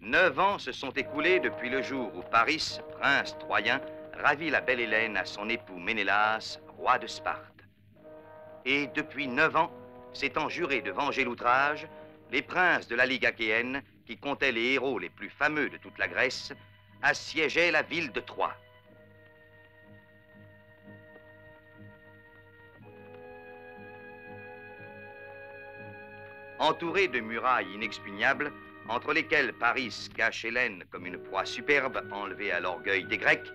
9 ans se sont écoulés depuis le jour où Paris, prince troyen, ravit la belle Hélène à son époux Ménélas, roi de Sparte. Et depuis 9 ans, s'étant juré de venger l'outrage, les princes de la Ligue achéenne, qui comptaient les héros les plus fameux de toute la Grèce, assiégeaient la ville de Troie. Entourée de murailles inexpugnables, entre lesquelles Paris cache Hélène comme une proie superbe enlevée à l'orgueil des Grecs,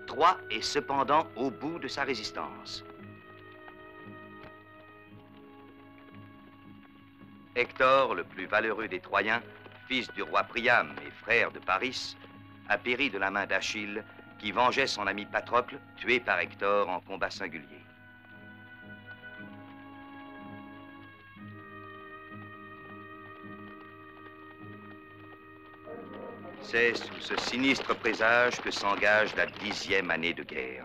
Troie est cependant au bout de sa résistance. Hector, le plus valeureux des Troyens, fils du roi Priam et frère de Paris, a péri de la main d'Achille, qui vengeait son ami Patrocle, tué par Hector en combat singulier. C'est sous ce sinistre présage que s'engage la 10e année de guerre.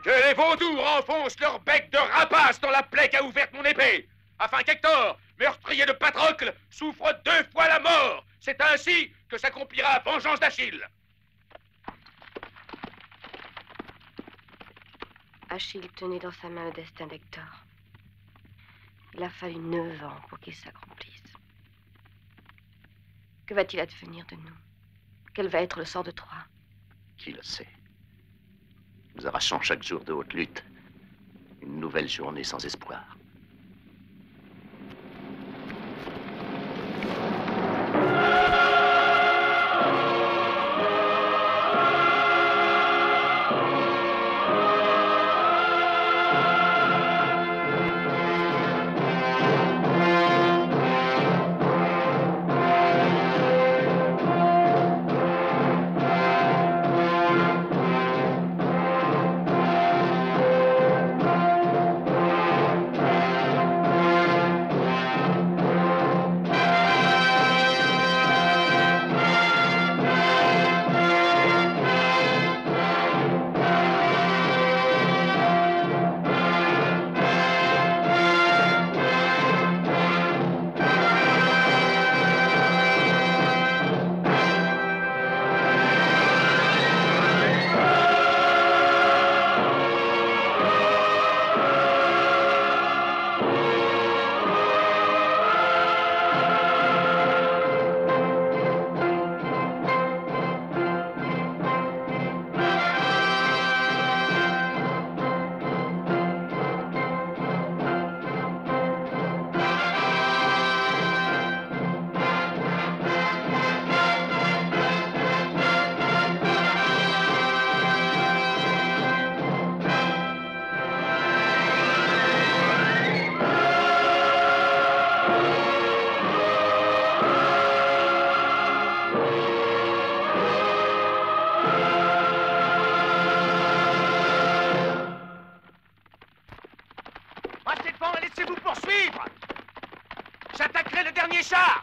Que les vautours enfoncent leur bec de rapace dans la plaie qu'a ouverte mon épée, afin qu'Hector, meurtrier de Patrocle, souffre 2 fois la mort. C'est ainsi que s'accomplira la vengeance d'Achille. Achille tenait dans sa main le destin d'Hector. Il a fallu 9 ans pour qu'il s'accomplisse. Que va-t-il advenir de nous? Quel va être le sort de Troie? Qui le sait? Nous arrachons chaque jour de haute lutte une nouvelle journée sans espoir. J'attaquerai le dernier char!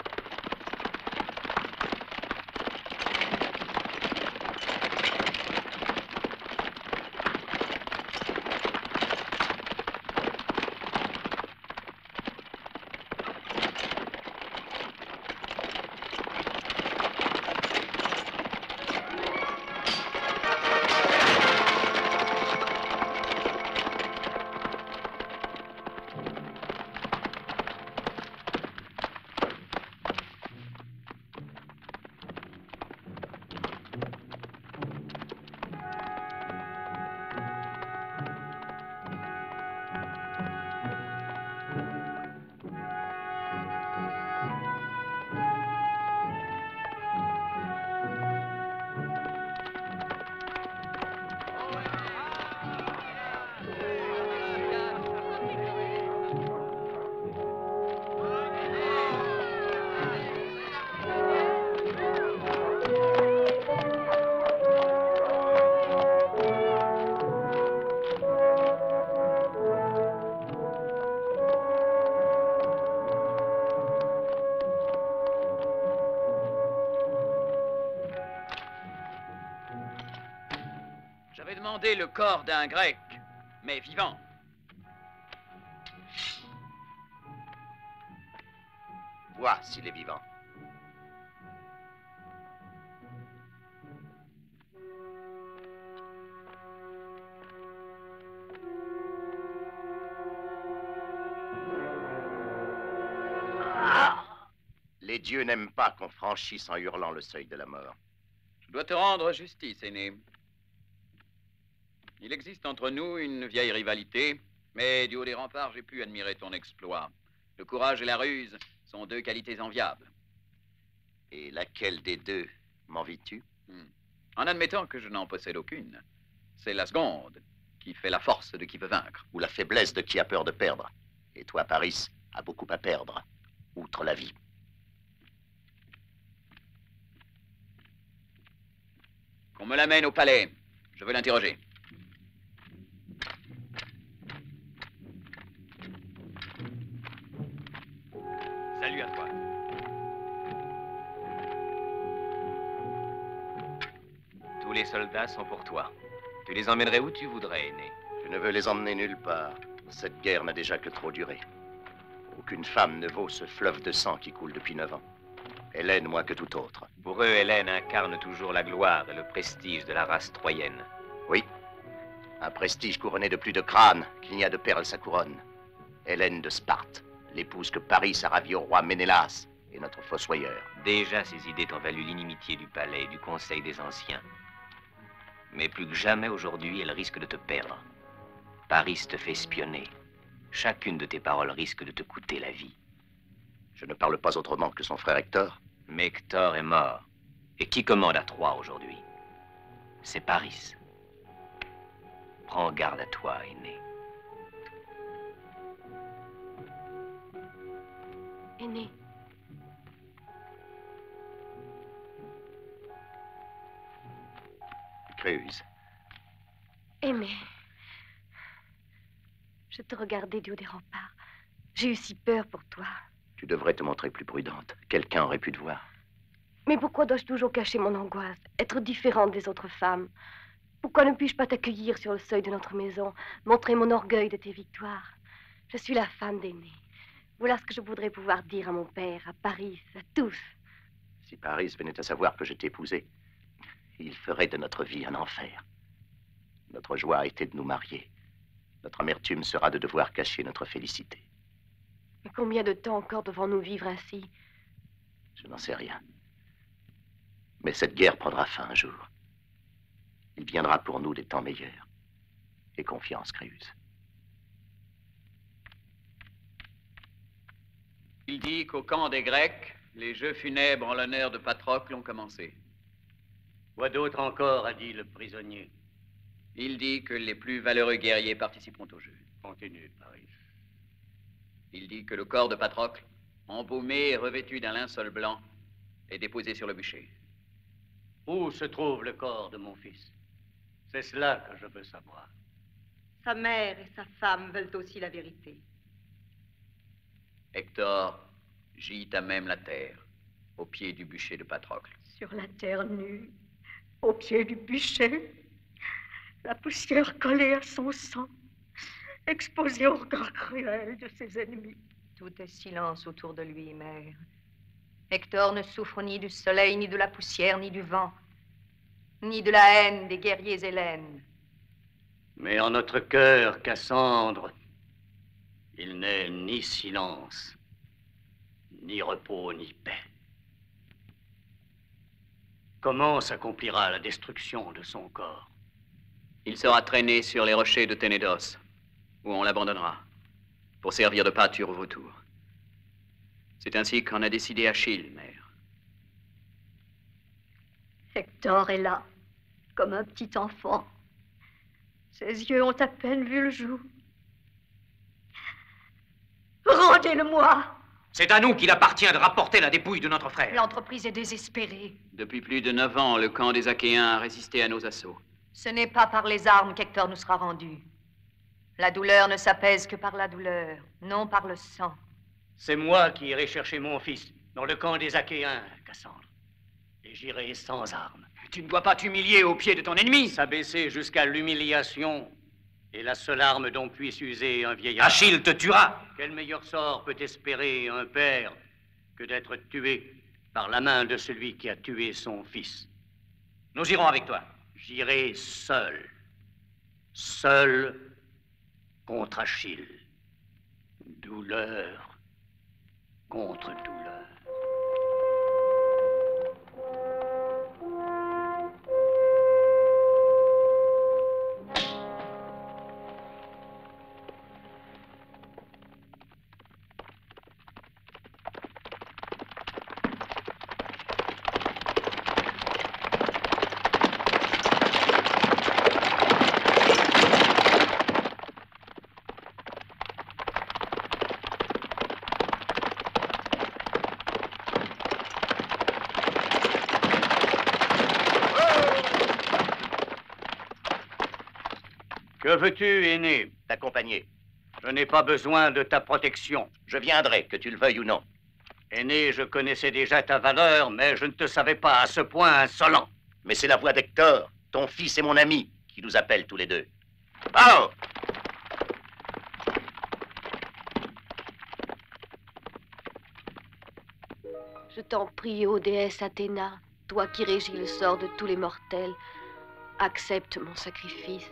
J'avais demandé le corps d'un Grec, mais vivant. Vois s'il est vivant. Les dieux n'aiment pas qu'on franchisse en hurlant le seuil de la mort. Je dois te rendre justice, aîné. Il existe entre nous une vieille rivalité, mais du haut des remparts, j'ai pu admirer ton exploit. Le courage et la ruse sont deux qualités enviables. Et laquelle des deux m'envies-tu? En admettant que je n'en possède aucune, c'est la seconde qui fait la force de qui veut vaincre. Ou la faiblesse de qui a peur de perdre. Et toi, Paris, as beaucoup à perdre, outre la vie. Qu'on me l'amène au palais. Je veux l'interroger. Salut à toi. Tous les soldats sont pour toi. Tu les emmènerais où tu voudrais, aîné. Je ne veux les emmener nulle part. Cette guerre n'a déjà que trop duré. Aucune femme ne vaut ce fleuve de sang qui coule depuis 9 ans. Hélène moins que tout autre. Pour eux, Hélène incarne toujours la gloire et le prestige de la race troyenne. Oui. Un prestige couronné de plus de crânes qu'il n'y a de perles sa couronne. Hélène de Sparte, l'épouse que Paris a ravie au roi Ménélas et notre fossoyeur. Déjà, ces idées t'ont valu l'inimitié du palais et du conseil des anciens. Mais plus que jamais aujourd'hui, elles risquent de te perdre. Paris te fait espionner. Chacune de tes paroles risque de te coûter la vie. Je ne parle pas autrement que son frère Hector. Mais Hector est mort. Et qui commande à Troie aujourd'hui? C'est Paris. Prends garde à toi, aîné. Aîné. Cruz. Aimé. Je te regardais du haut des remparts. J'ai eu si peur pour toi. Tu devrais te montrer plus prudente. Quelqu'un aurait pu te voir. Mais pourquoi dois-je toujours cacher mon angoisse, être différente des autres femmes? Pourquoi ne puis-je pas t'accueillir sur le seuil de notre maison, montrer mon orgueil de tes victoires? Je suis la femme d'Aîné. Voilà ce que je voudrais pouvoir dire à mon père, à Paris, à tous. Si Paris venait à savoir que je t'ai épousée, il ferait de notre vie un enfer. Notre joie a été de nous marier. Notre amertume sera de devoir cacher notre félicité. Mais combien de temps encore devons-nous vivre ainsi? Je n'en sais rien. Mais cette guerre prendra fin un jour. Il viendra pour nous des temps meilleurs. Et confiance, Cruz. Il dit qu'au camp des Grecs, les jeux funèbres en l'honneur de Patrocle ont commencé. Quoi d'autre encore, a dit le prisonnier? Il dit que les plus valeureux guerriers participeront au jeu. Continue, Paris. Il dit que le corps de Patrocle, embaumé et revêtu d'un linceul blanc, est déposé sur le bûcher. Où se trouve le corps de mon fils? C'est cela que je veux savoir. Sa mère et sa femme veulent aussi la vérité. Hector gît à même la terre, au pied du bûcher de Patrocle. Sur la terre nue, au pied du bûcher, la poussière collée à son sang, exposée au regard cruel de ses ennemis. Tout est silence autour de lui, mère. Hector ne souffre ni du soleil, ni de la poussière, ni du vent, ni de la haine des guerriers hellènes. Mais en notre cœur, Cassandre, il n'est ni silence, ni repos, ni paix. Comment s'accomplira la destruction de son corps? Il sera traîné sur les rochers de Ténédos, où on l'abandonnera, pour servir de pâture aux vautours. C'est ainsi qu'en a décidé Achille, mère. Hector est là, comme un petit enfant. Ses yeux ont à peine vu le jour. Rendez-le-moi! C'est à nous qu'il appartient de rapporter la dépouille de notre frère. L'entreprise est désespérée. Depuis plus de 9 ans, le camp des Achéens a résisté à nos assauts. Ce n'est pas par les armes qu'Hector nous sera rendu. La douleur ne s'apaise que par la douleur, non par le sang. C'est moi qui irai chercher mon fils dans le camp des Achéens, Cassandre. Et j'irai sans armes. Tu ne dois pas t'humilier aux pieds de ton ennemi. S'abaisser jusqu'à l'humiliation est la seule arme dont puisse user un vieillard. Achille te tuera. Quel meilleur sort peut espérer un père que d'être tué par la main de celui qui a tué son fils. Nous irons avec toi. J'irai seul. Seul contre Achille. Douleur contre douleur. Que veux-tu, aîné? T'accompagner. Je n'ai pas besoin de ta protection. Je viendrai, que tu le veuilles ou non. Aîné, je connaissais déjà ta valeur, mais je ne te savais pas à ce point insolent. Mais c'est la voix d'Hector, ton fils et mon ami, qui nous appellent tous les deux. Oh! Je t'en prie, ô déesse Athéna, toi qui régis le sort de tous les mortels, accepte mon sacrifice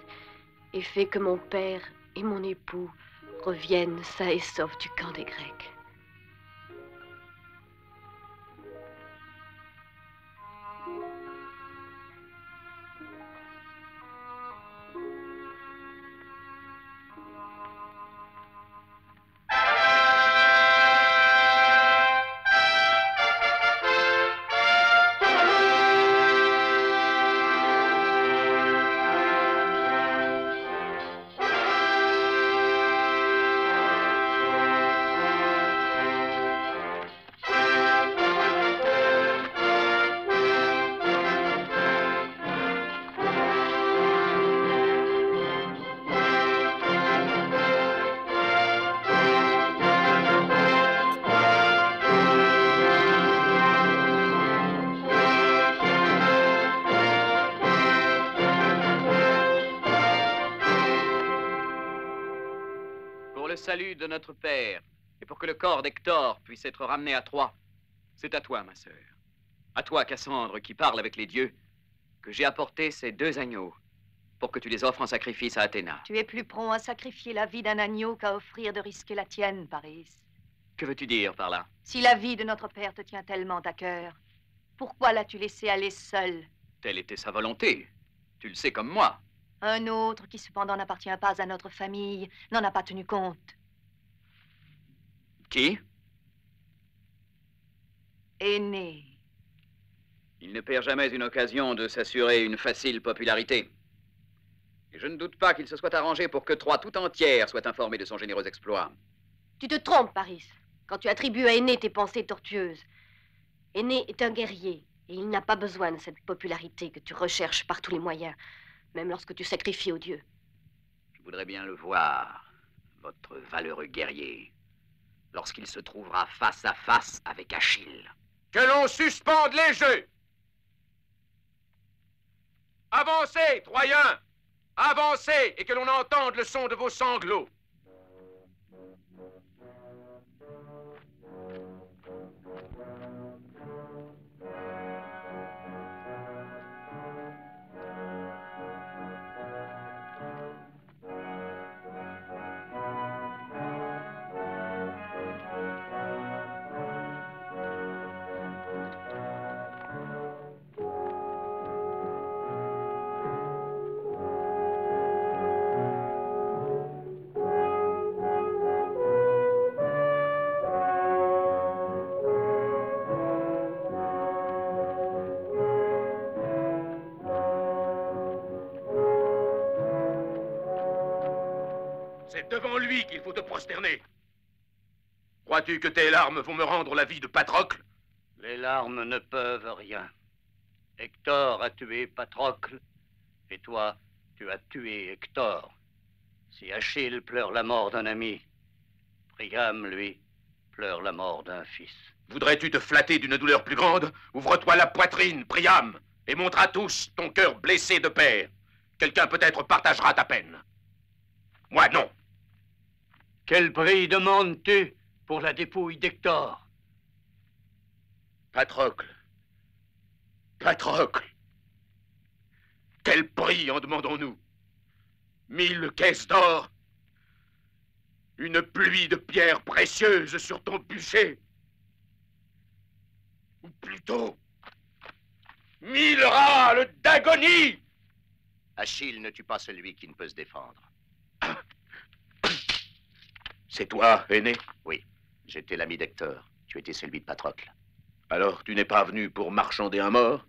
et fais que mon père et mon époux reviennent sains et saufs du camp des Grecs. Salut de notre père, et pour que le corps d'Hector puisse être ramené à Troie, c'est à toi, ma sœur, à toi, Cassandre, qui parle avec les dieux, que j'ai apporté ces 2 agneaux pour que tu les offres en sacrifice à Athéna. Tu es plus prompt à sacrifier la vie d'un agneau qu'à offrir de risquer la tienne, Paris. Que veux-tu dire par là? Si la vie de notre père te tient tellement à cœur, pourquoi l'as-tu laissé aller seul? Telle était sa volonté. Tu le sais comme moi. Un autre, qui cependant n'appartient pas à notre famille, n'en a pas tenu compte. Qui? Aîné. Il ne perd jamais une occasion de s'assurer une facile popularité. Et je ne doute pas qu'il se soit arrangé pour que Troie tout entière soit informée de son généreux exploit. Tu te trompes, Paris, quand tu attribues à Aîné tes pensées tortueuses. Aîné est un guerrier, et il n'a pas besoin de cette popularité que tu recherches par tous les moyens, même lorsque tu sacrifies aux dieux. Je voudrais bien le voir, votre valeureux guerrier, lorsqu'il se trouvera face à face avec Achille. Que l'on suspende les jeux. Avancez, Troyens! Avancez, et que l'on entende le son de vos sanglots. C'est devant lui qu'il faut te prosterner. Crois-tu que tes larmes vont me rendre la vie de Patrocle? Les larmes ne peuvent rien. Hector a tué Patrocle, et toi, tu as tué Hector. Si Achille pleure la mort d'un ami, Priam, lui, pleure la mort d'un fils. Voudrais-tu te flatter d'une douleur plus grande? Ouvre-toi la poitrine, Priam, et montre à tous ton cœur blessé de père. Quelqu'un peut-être partagera ta peine. Moi, non. Quel prix demandes-tu pour la dépouille d'Hector? Patrocle. Patrocle. Quel prix en demandons-nous? 1000 caisses d'or? Une pluie de pierres précieuses sur ton bûcher? Ou plutôt, 1000 râles d'agonie? Achille ne tue pas celui qui ne peut se défendre. C'est toi, aîné? Oui, j'étais l'ami d'Hector. Tu étais celui de Patrocle. Alors tu n'es pas venu pour marchander un mort?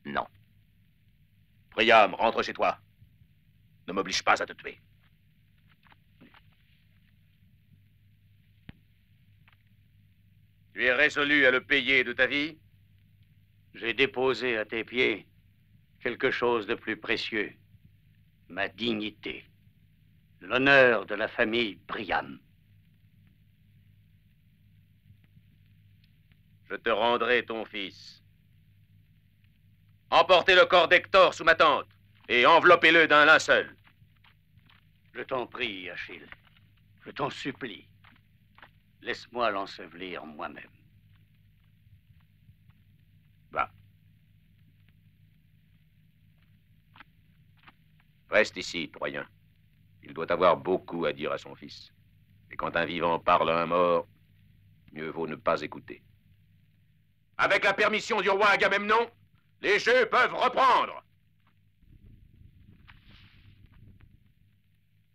Non. Priam, rentre chez toi. Ne m'oblige pas à te tuer. Tu es résolu à le payer de ta vie? J'ai déposé à tes pieds quelque chose de plus précieux. Ma dignité. L'honneur de la famille Priam. Je te rendrai ton fils. Emportez le corps d'Hector sous ma tente et enveloppez-le d'un linceul. Je t'en prie, Achille. Je t'en supplie. Laisse-moi l'ensevelir moi-même. Va. Reste ici, Troyen. Il doit avoir beaucoup à dire à son fils. Et quand un vivant parle à un mort, mieux vaut ne pas écouter. Avec la permission du roi Agamemnon, les jeux peuvent reprendre.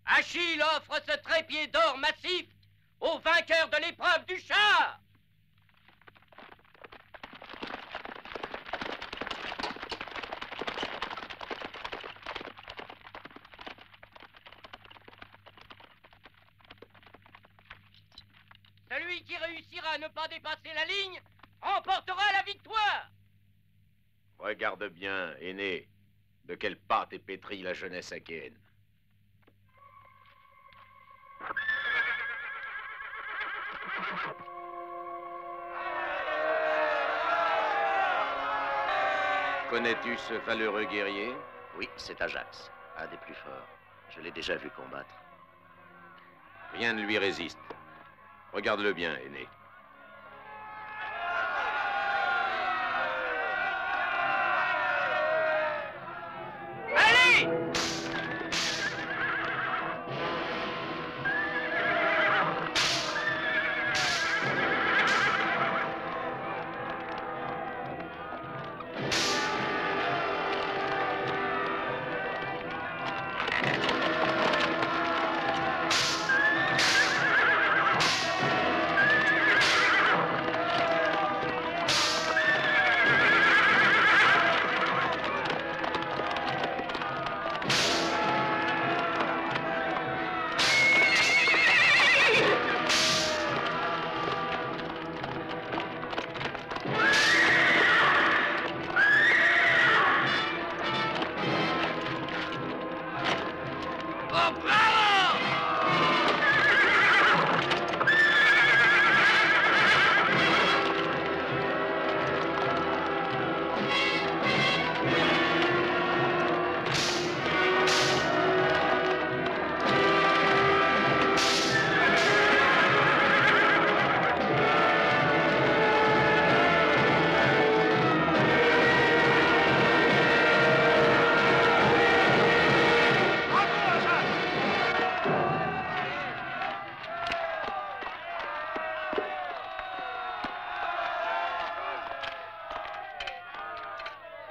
Achille offre ce trépied d'or massif au vainqueur de l'épreuve du char. Celui qui réussira à ne pas dépasser la ligne remportera la victoire. Regarde bien, aîné, de quelle pâte est pétrie la jeunesse achéenne. Connais-tu ce valeureux guerrier? Oui, c'est Ajax, un des plus forts. Je l'ai déjà vu combattre. Rien ne lui résiste. Regarde-le bien, aîné. Allez!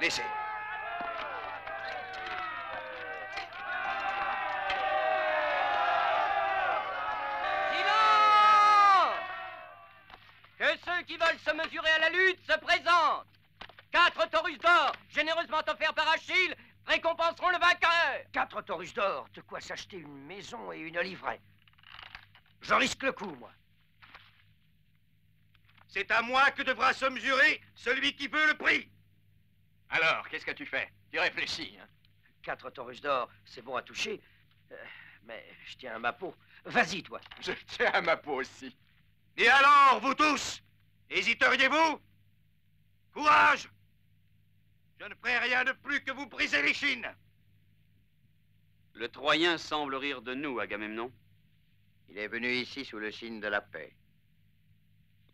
Laissez. Silence! Que ceux qui veulent se mesurer à la lutte se présentent. 4 taurus d'or, généreusement offerts par Achille, récompenseront le vainqueur. 4 taurus d'or, de quoi s'acheter une maison et une livrée. Je risque le coup, moi. C'est à moi que devra se mesurer celui qui veut le prix. Alors, qu'est-ce que tu fais? Tu réfléchis, hein? 4 taurus d'or, c'est bon à toucher. Mais je tiens à ma peau. Vas-y, toi. Je tiens à ma peau aussi. Et alors, vous tous, hésiteriez-vous? Courage! Je ne ferai rien de plus que vous briser les chines. Le Troyen semble rire de nous, Agamemnon. Il est venu ici sous le signe de la paix.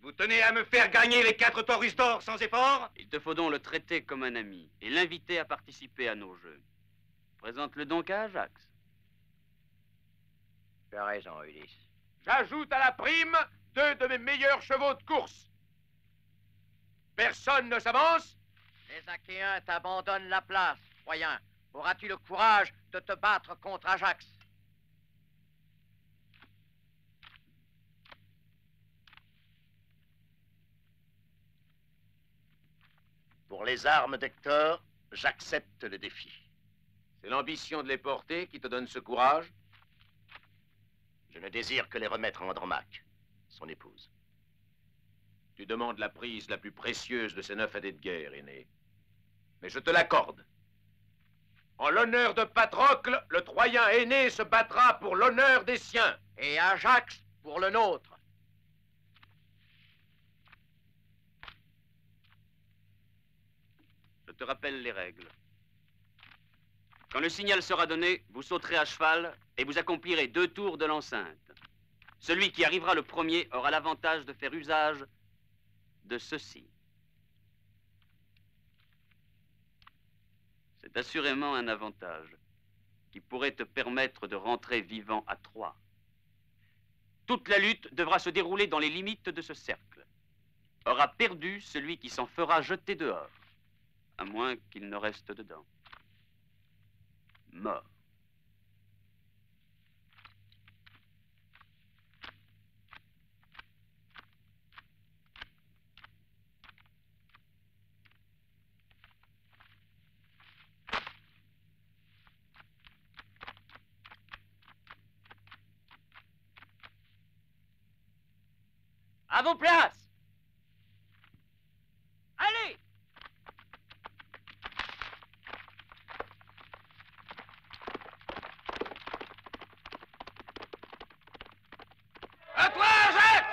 Vous Vous tenez à me faire gagner les 4 Taurus d'or sans effort? Il te faut donc le traiter comme un ami et l'inviter à participer à nos jeux. Présente-le donc à Ajax. Tu as raison, Ulysse. J'ajoute à la prime 2 de mes meilleurs chevaux de course. Personne ne s'avance? Les Achéens t'abandonnent la place, Troyen. Auras-tu le courage de te battre contre Ajax? Pour les armes d'Hector, j'accepte le défi. C'est l'ambition de les porter qui te donne ce courage? Je ne désire que les remettre à Andromaque, son épouse. Tu demandes la prise la plus précieuse de ces 9 années de guerre, aîné. Mais je te l'accorde. En l'honneur de Patrocle, le Troyen aîné se battra pour l'honneur des siens. Et Ajax pour le nôtre. Je te rappelle les règles. Quand le signal sera donné, vous sauterez à cheval et vous accomplirez 2 tours de l'enceinte. Celui qui arrivera le premier aura l'avantage de faire usage de ceci. C'est assurément un avantage qui pourrait te permettre de rentrer vivant à Troie. Toute la lutte devra se dérouler dans les limites de ce cercle. Aura perdu celui qui s'en fera jeter dehors, à moins qu'il ne reste dedans. Mort. À vos places! Allez! À toi, Ajax!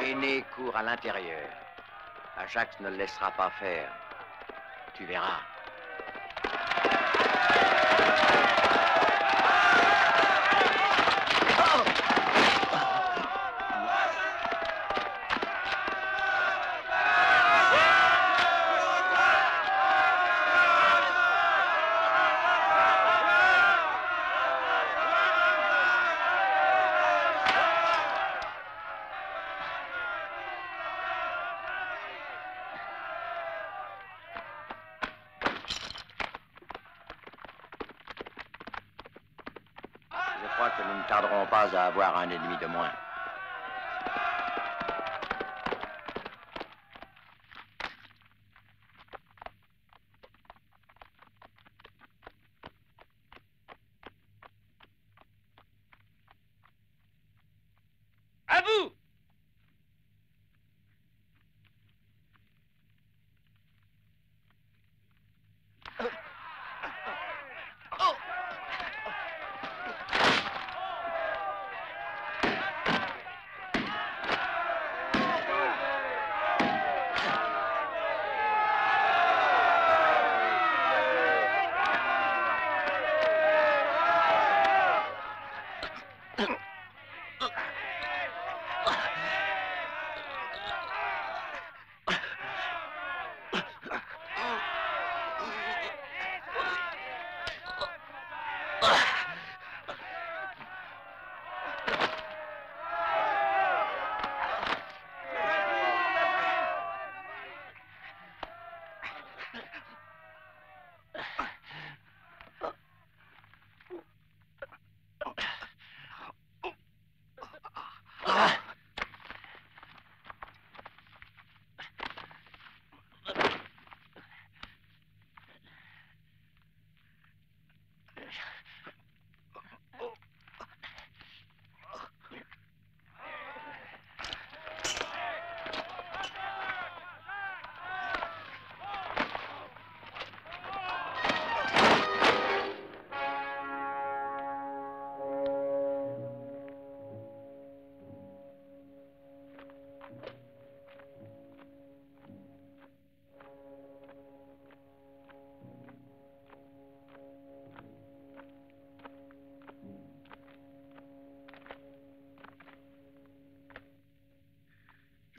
Aîné court à l'intérieur. Ajax ne le laissera pas faire. Tu verras. Je crois que nous ne tarderons pas à avoir un ennemi de moins. À vous!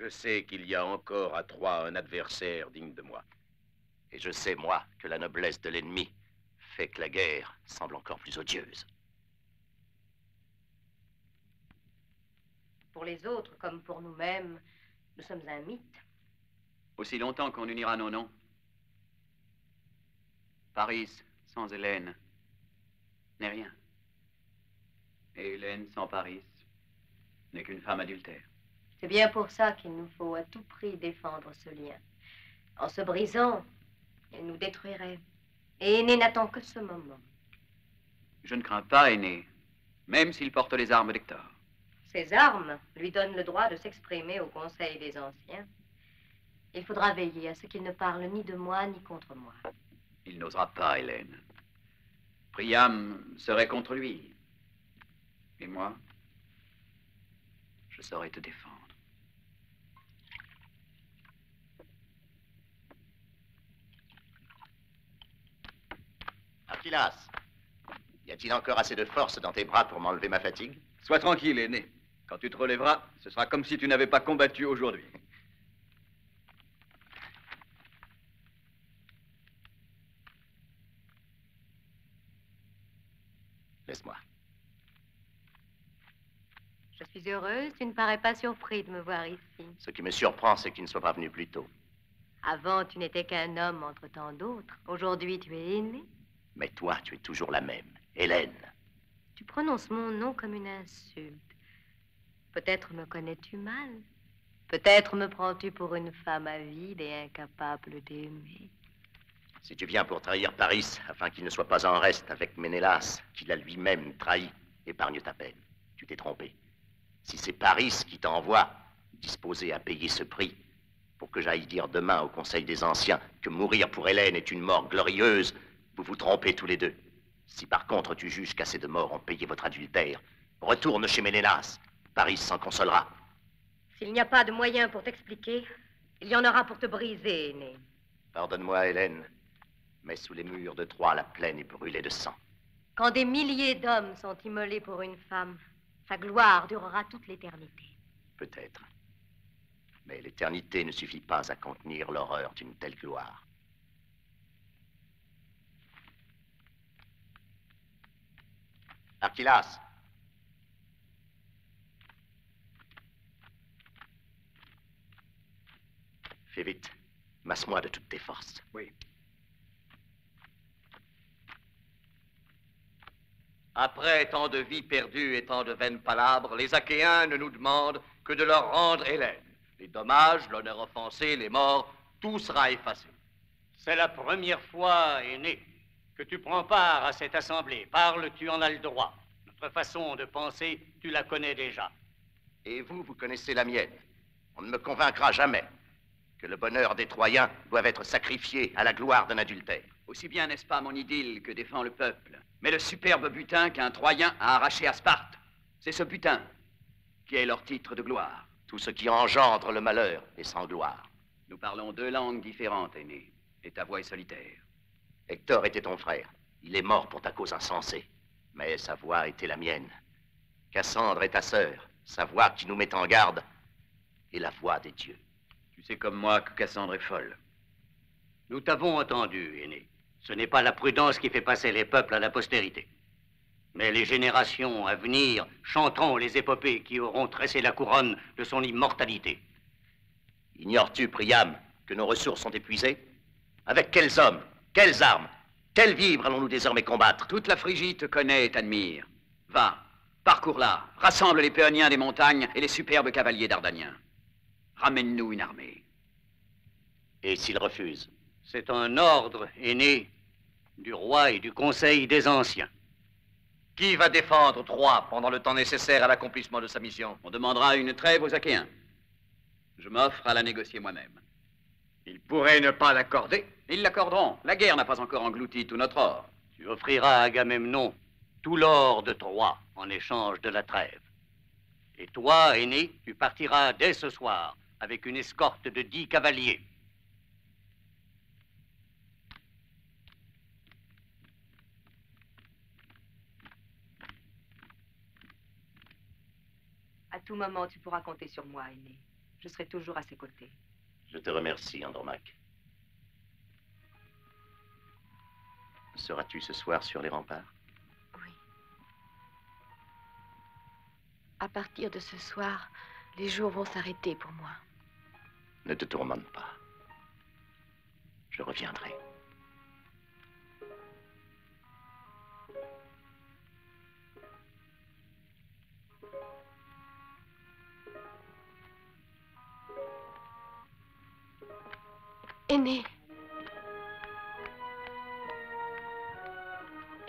Je sais qu'il y a encore à Troie un adversaire digne de moi. Et je sais, moi, que la noblesse de l'ennemi fait que la guerre semble encore plus odieuse. Pour les autres, comme pour nous-mêmes, nous sommes un mythe. Aussi longtemps qu'on unira nos noms. Paris sans Hélène n'est rien. Et Hélène sans Paris n'est qu'une femme adultère. C'est bien pour ça qu'il nous faut à tout prix défendre ce lien. En se brisant, il nous détruirait. Et Aîné n'attend que ce moment. Je ne crains pas Aîné, même s'il porte les armes d'Hector. Ces armes lui donnent le droit de s'exprimer au Conseil des Anciens. Il faudra veiller à ce qu'il ne parle ni de moi ni contre moi. Il n'osera pas, Hélène. Priam serait contre lui. Et moi, je saurais te défendre. Achillas, y a-t-il encore assez de force dans tes bras pour m'enlever ma fatigue? Sois tranquille, Aîné. Quand tu te relèveras, ce sera comme si tu n'avais pas combattu aujourd'hui. Laisse-moi. Je suis heureuse, tu ne parais pas surpris de me voir ici. Ce qui me surprend, c'est que tu ne sois pas venu plus tôt. Avant, tu n'étais qu'un homme entre tant d'autres. Aujourd'hui, tu es aîné. Mais toi, tu es toujours la même, Hélène. Tu prononces mon nom comme une insulte. Peut-être me connais-tu mal. Peut-être me prends-tu pour une femme avide et incapable d'aimer. Si tu viens pour trahir Paris, afin qu'il ne soit pas en reste avec Ménélas, qu'il a lui-même trahi, épargne ta peine. Tu t'es trompé. Si c'est Paris qui t'envoie, disposé à payer ce prix, pour que j'aille dire demain au Conseil des Anciens que mourir pour Hélène est une mort glorieuse, vous vous trompez tous les deux. Si par contre tu juges qu'assez de morts ont payé votre adultère, retourne chez Ménélas. Paris s'en consolera. S'il n'y a pas de moyen pour t'expliquer, il y en aura pour te briser, aîné. Pardonne-moi, Hélène, mais sous les murs de Troie, la plaine est brûlée de sang. Quand des milliers d'hommes sont immolés pour une femme, sa gloire durera toute l'éternité. Peut-être. Mais l'éternité ne suffit pas à contenir l'horreur d'une telle gloire. Achillas. Fais vite. Masse-moi de toutes tes forces. Oui. Après tant de vies perdues et tant de vaines palabres, les Achéens ne nous demandent que de leur rendre Hélène. Les dommages, l'honneur offensé, les morts, tout sera effacé. C'est la première fois, aîné, que tu prends part à cette assemblée. Parle, tu en as le droit. Notre façon de penser, tu la connais déjà. Et vous, vous connaissez la mienne. On ne me convaincra jamais que le bonheur des Troyens doit être sacrifié à la gloire d'un adultère. Aussi bien, n'est-ce pas, mon idylle que défend le peuple, mais le superbe butin qu'un Troyen a arraché à Sparte. C'est ce butin qui est leur titre de gloire. Tout ce qui engendre le malheur est sans gloire. Nous parlons deux langues différentes, aîné, et ta voix est solitaire. Hector était ton frère. Il est mort pour ta cause insensée. Mais sa voix était la mienne. Cassandre est ta sœur. Sa voix qui nous met en garde est la voix des dieux. Tu sais comme moi que Cassandre est folle. Nous t'avons entendu, aîné. Ce n'est pas la prudence qui fait passer les peuples à la postérité. Mais les générations à venir chanteront les épopées qui auront tressé la couronne de son immortalité. Ignores-tu, Priam, que nos ressources sont épuisées? Avec quels hommes, quelles armes, quels vivres allons-nous désormais combattre? Toute la Phrygie te connaît et t'admire. Va, parcours-la, rassemble les Péoniens des montagnes et les superbes cavaliers dardaniens. Ramène-nous une armée. Et s'ils refusent? C'est un ordre, aîné, du roi et du Conseil des Anciens. Qui va défendre Troie pendant le temps nécessaire à l'accomplissement de sa mission? On demandera une trêve aux Achéens. Je m'offre à la négocier moi-même. Ils pourraient ne pas l'accorder. Ils l'accorderont. La guerre n'a pas encore englouti tout notre or. Tu offriras à Agamemnon tout l'or de Troie en échange de la trêve. Et toi, aîné, tu partiras dès ce soir avec une escorte de 10 cavaliers. À tout moment, tu pourras compter sur moi, aîné. Je serai toujours à ses côtés. Je te remercie, Andromaque. Seras-tu ce soir sur les remparts? Oui. À partir de ce soir, les jours vont s'arrêter pour moi. Ne te tourmente pas. Je reviendrai. Aîné.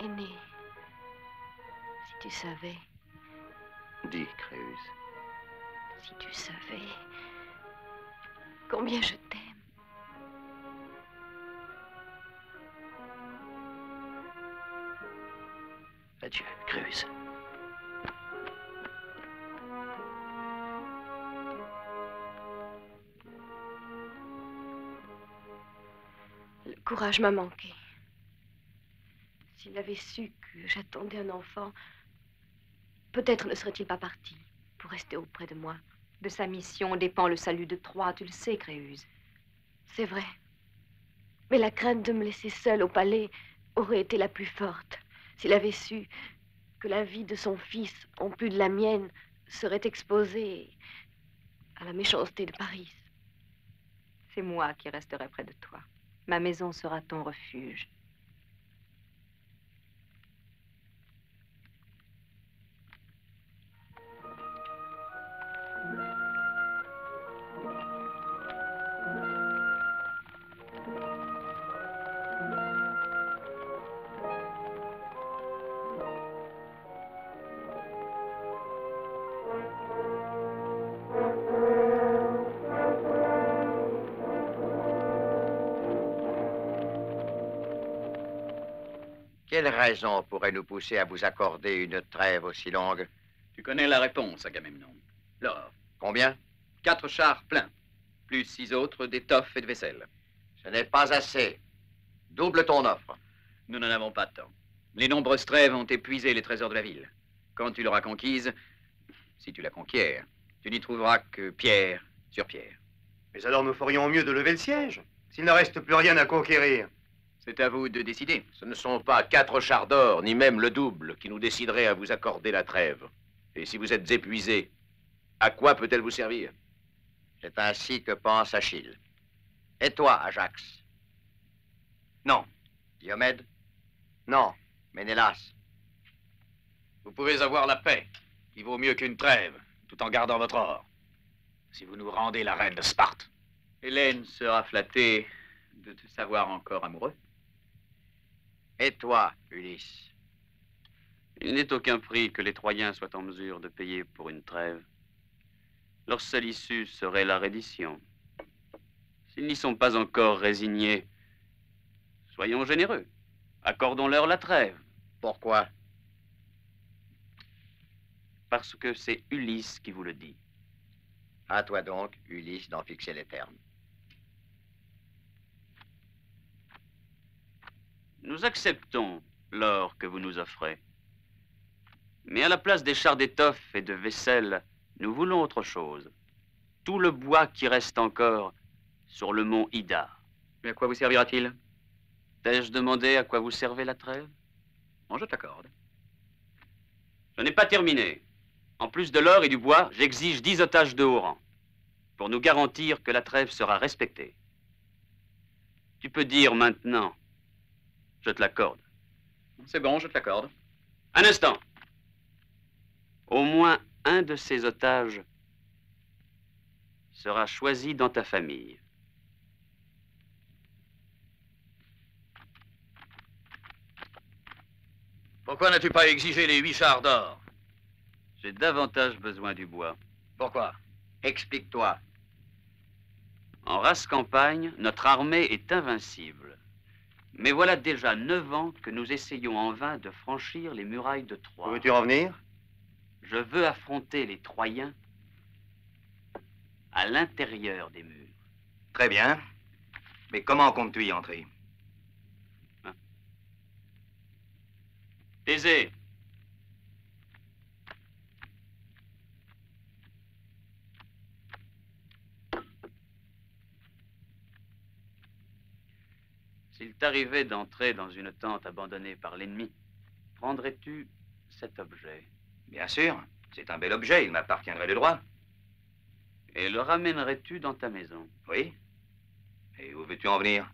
Aîné. Si tu savais. Dis, Créuse. Si tu savais combien je t'aime. Adieu, Créuse. Le courage m'a manqué. S'il avait su que j'attendais un enfant, peut-être ne serait-il pas parti pour rester auprès de moi. De sa mission dépend le salut de Troie, tu le sais, Créuse. C'est vrai. Mais la crainte de me laisser seule au palais aurait été la plus forte. S'il avait su que la vie de son fils, en plus de la mienne, serait exposée à la méchanceté de Paris. C'est moi qui resterai près de toi. Ma maison sera ton refuge. Quelle raison pourrait nous pousser à vous accorder une trêve aussi longue? Tu connais la réponse, Agamemnon. L'or. Combien? 4 chars pleins, plus 6 autres d'étoffes et de vaisselle. Ce n'est pas assez. Double ton offre. Nous n'en avons pas tant. Les nombreuses trêves ont épuisé les trésors de la ville. Quand tu l'auras conquise, si tu la conquiers, tu n'y trouveras que pierre sur pierre. Mais alors nous ferions mieux de lever le siège, s'il ne reste plus rien à conquérir. C'est à vous de décider. Ce ne sont pas 4 chars d'or, ni même le double, qui nous décideraient à vous accorder la trêve. Et si vous êtes épuisés, à quoi peut-elle vous servir? C'est ainsi que pense Achille. Et toi, Ajax? Non. Diomède? Non. Ménélas? Vous pouvez avoir la paix, qui vaut mieux qu'une trêve, tout en gardant votre or. Si vous nous rendez la reine de Sparte. Hélène sera flattée de te savoir encore amoureux. Et toi, Ulysse? Il n'est aucun prix que les Troyens soient en mesure de payer pour une trêve. Leur seule issue serait la reddition. S'ils n'y sont pas encore résignés, soyons généreux. Accordons-leur la trêve. Pourquoi? Parce que c'est Ulysse qui vous le dit. À toi donc, Ulysse, d'en fixer les termes. Nous acceptons l'or que vous nous offrez. Mais à la place des chars d'étoffe et de vaisselle, nous voulons autre chose. Tout le bois qui reste encore sur le mont Ida. Mais à quoi vous servira-t-il? T'ai-je demandé à quoi vous servez la trêve? Bon, je t'accorde. Je n'ai pas terminé. En plus de l'or et du bois, j'exige 10 otages de haut rang pour nous garantir que la trêve sera respectée. Tu peux dire maintenant, je te l'accorde. C'est bon, je te l'accorde. Un instant. Au moins un de ces otages sera choisi dans ta famille. Pourquoi n'as-tu pas exigé les 8 chars d'or? J'ai davantage besoin du bois. Pourquoi? Explique-toi. En race campagne, notre armée est invincible. Mais voilà déjà 9 ans que nous essayons en vain de franchir les murailles de Troie. Où veux-tu en venir? Je veux affronter les Troyens à l'intérieur des murs. Très bien. Mais comment comptes-tu y entrer? Thésée. S'il t'arrivait d'entrer dans une tente abandonnée par l'ennemi, prendrais-tu cet objet? Bien sûr, c'est un bel objet, il m'appartiendrait de droit. Et le ramènerais-tu dans ta maison? Oui. Et où veux-tu en venir?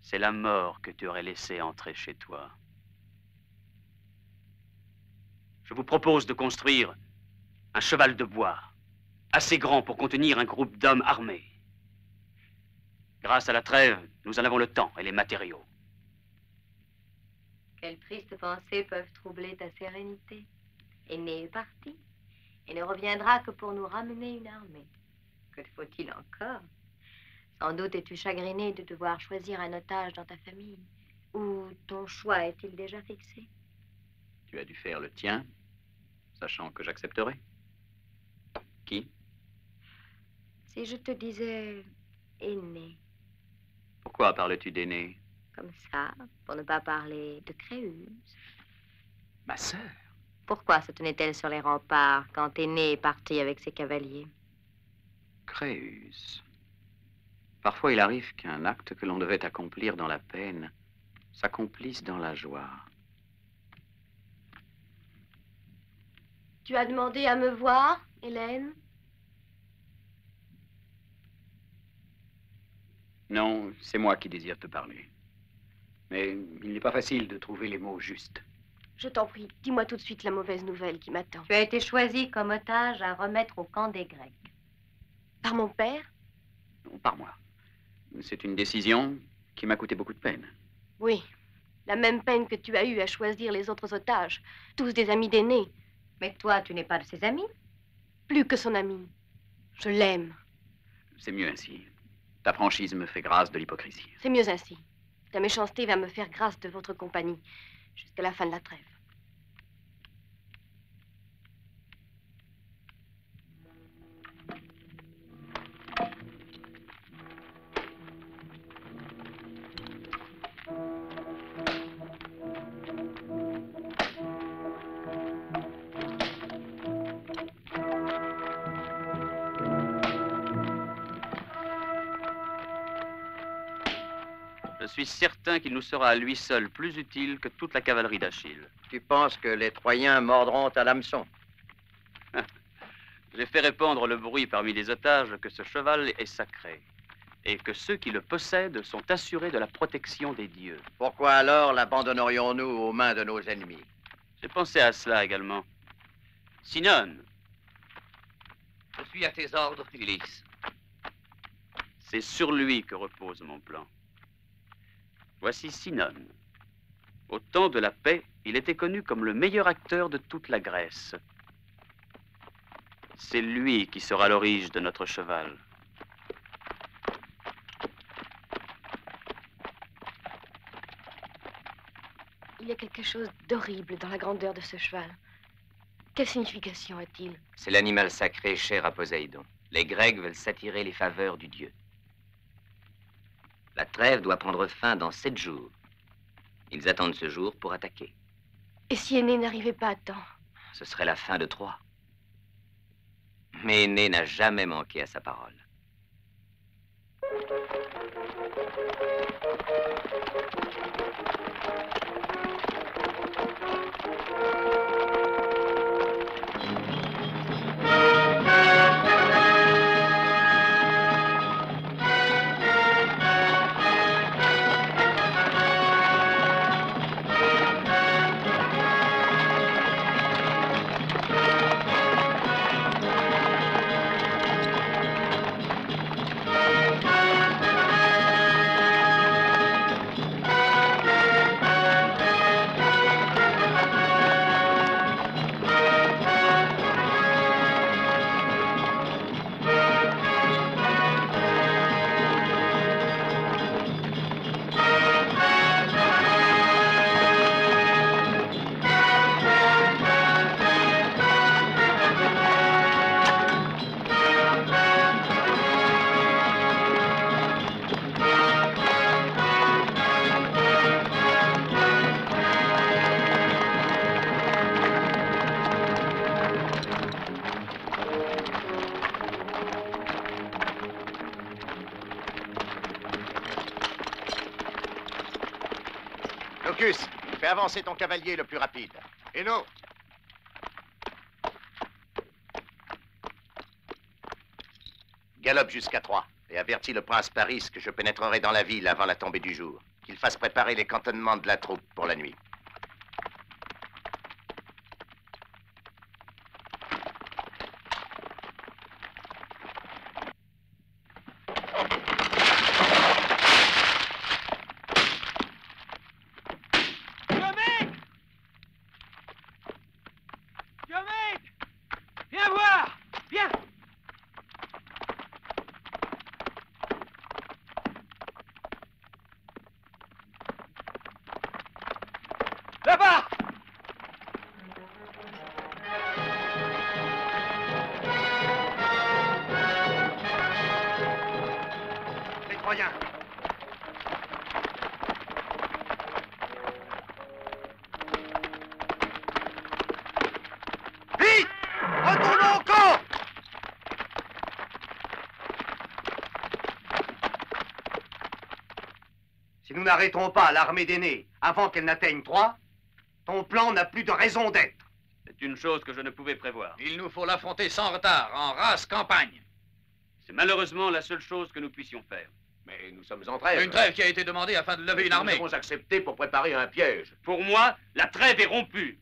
C'est la mort que tu aurais laissé entrer chez toi. Je vous propose de construire un cheval de bois, assez grand pour contenir un groupe d'hommes armés. Grâce à la trêve, nous en avons le temps et les matériaux. Quelles tristes pensées peuvent troubler ta sérénité? Aîné est parti et ne reviendra que pour nous ramener une armée. Que te faut-il encore? Sans doute es-tu chagriné de devoir choisir un otage dans ta famille. Ou ton choix est-il déjà fixé? Tu as dû faire le tien, sachant que j'accepterai. Qui? Si je te disais aîné, Pourquoi parles-tu d'aîné? comme ça, pour ne pas parler de Créuse. Ma sœur. Pourquoi se tenait-elle sur les remparts quand aîné est parti avec ses cavaliers? Créuse. Parfois, il arrive qu'un acte que l'on devait accomplir dans la peine s'accomplisse dans la joie. Tu as demandé à me voir, Hélène? Non, c'est moi qui désire te parler. Mais il n'est pas facile de trouver les mots justes. Je t'en prie, dis-moi tout de suite la mauvaise nouvelle qui m'attend. Tu as été choisi comme otage à remettre au camp des Grecs. Par mon père? Non, par moi. C'est une décision qui m'a coûté beaucoup de peine. Oui, la même peine que tu as eue à choisir les autres otages, tous des amis d'Aîné. Mais toi, tu n'es pas de ses amis? Plus que son ami. Je l'aime. C'est mieux ainsi. Ta franchise me fait grâce de l'hypocrisie. C'est mieux ainsi. Ta méchanceté va me faire grâce de votre compagnie jusqu'à la fin de la trêve. Je suis certain qu'il nous sera à lui seul plus utile que toute la cavalerie d'Achille. Tu penses que les Troyens mordront à l'hameçon? J'ai fait répandre le bruit parmi les otages que ce cheval est sacré et que ceux qui le possèdent sont assurés de la protection des dieux. Pourquoi alors l'abandonnerions-nous aux mains de nos ennemis? J'ai pensé à cela également. Sinon, Je suis à tes ordres, Ulysse. c'est sur lui que repose mon plan. Voici Sinon. Au temps de la paix, il était connu comme le meilleur acteur de toute la Grèce. C'est lui qui sera l'orige de notre cheval. Il y a quelque chose d'horrible dans la grandeur de ce cheval. Quelle signification a-t-il? C'est l'animal sacré cher à Poséidon. Les Grecs veulent s'attirer les faveurs du dieu. La trêve doit prendre fin dans 7 jours. Ils attendent ce jour pour attaquer. Et si Aîné n'arrivait pas à temps? Ce serait la fin de Troie. Mais Aîné n'a jamais manqué à sa parole. Locus, fais avancer ton cavalier le plus rapide. Et non. Galope jusqu'à Troyes et avertis le prince Paris que je pénétrerai dans la ville avant la tombée du jour. Qu'il fasse préparer les cantonnements de la troupe pour la nuit. Viens voir! Viens! Là-bas! Les Troyens. Vite! Retournons au camp! Si nous n'arrêtons pas l'armée d'Énée avant qu'elle n'atteigne Troyes, ton plan n'a plus de raison d'être. C'est une chose que je ne pouvais prévoir. Il nous faut l'affronter sans retard, en race campagne. C'est malheureusement la seule chose que nous puissions faire. Mais nous sommes en trêve. Une trêve qui a été demandée afin de lever une armée. Nous avons accepté pour préparer un piège. Pour moi, la trêve est rompue.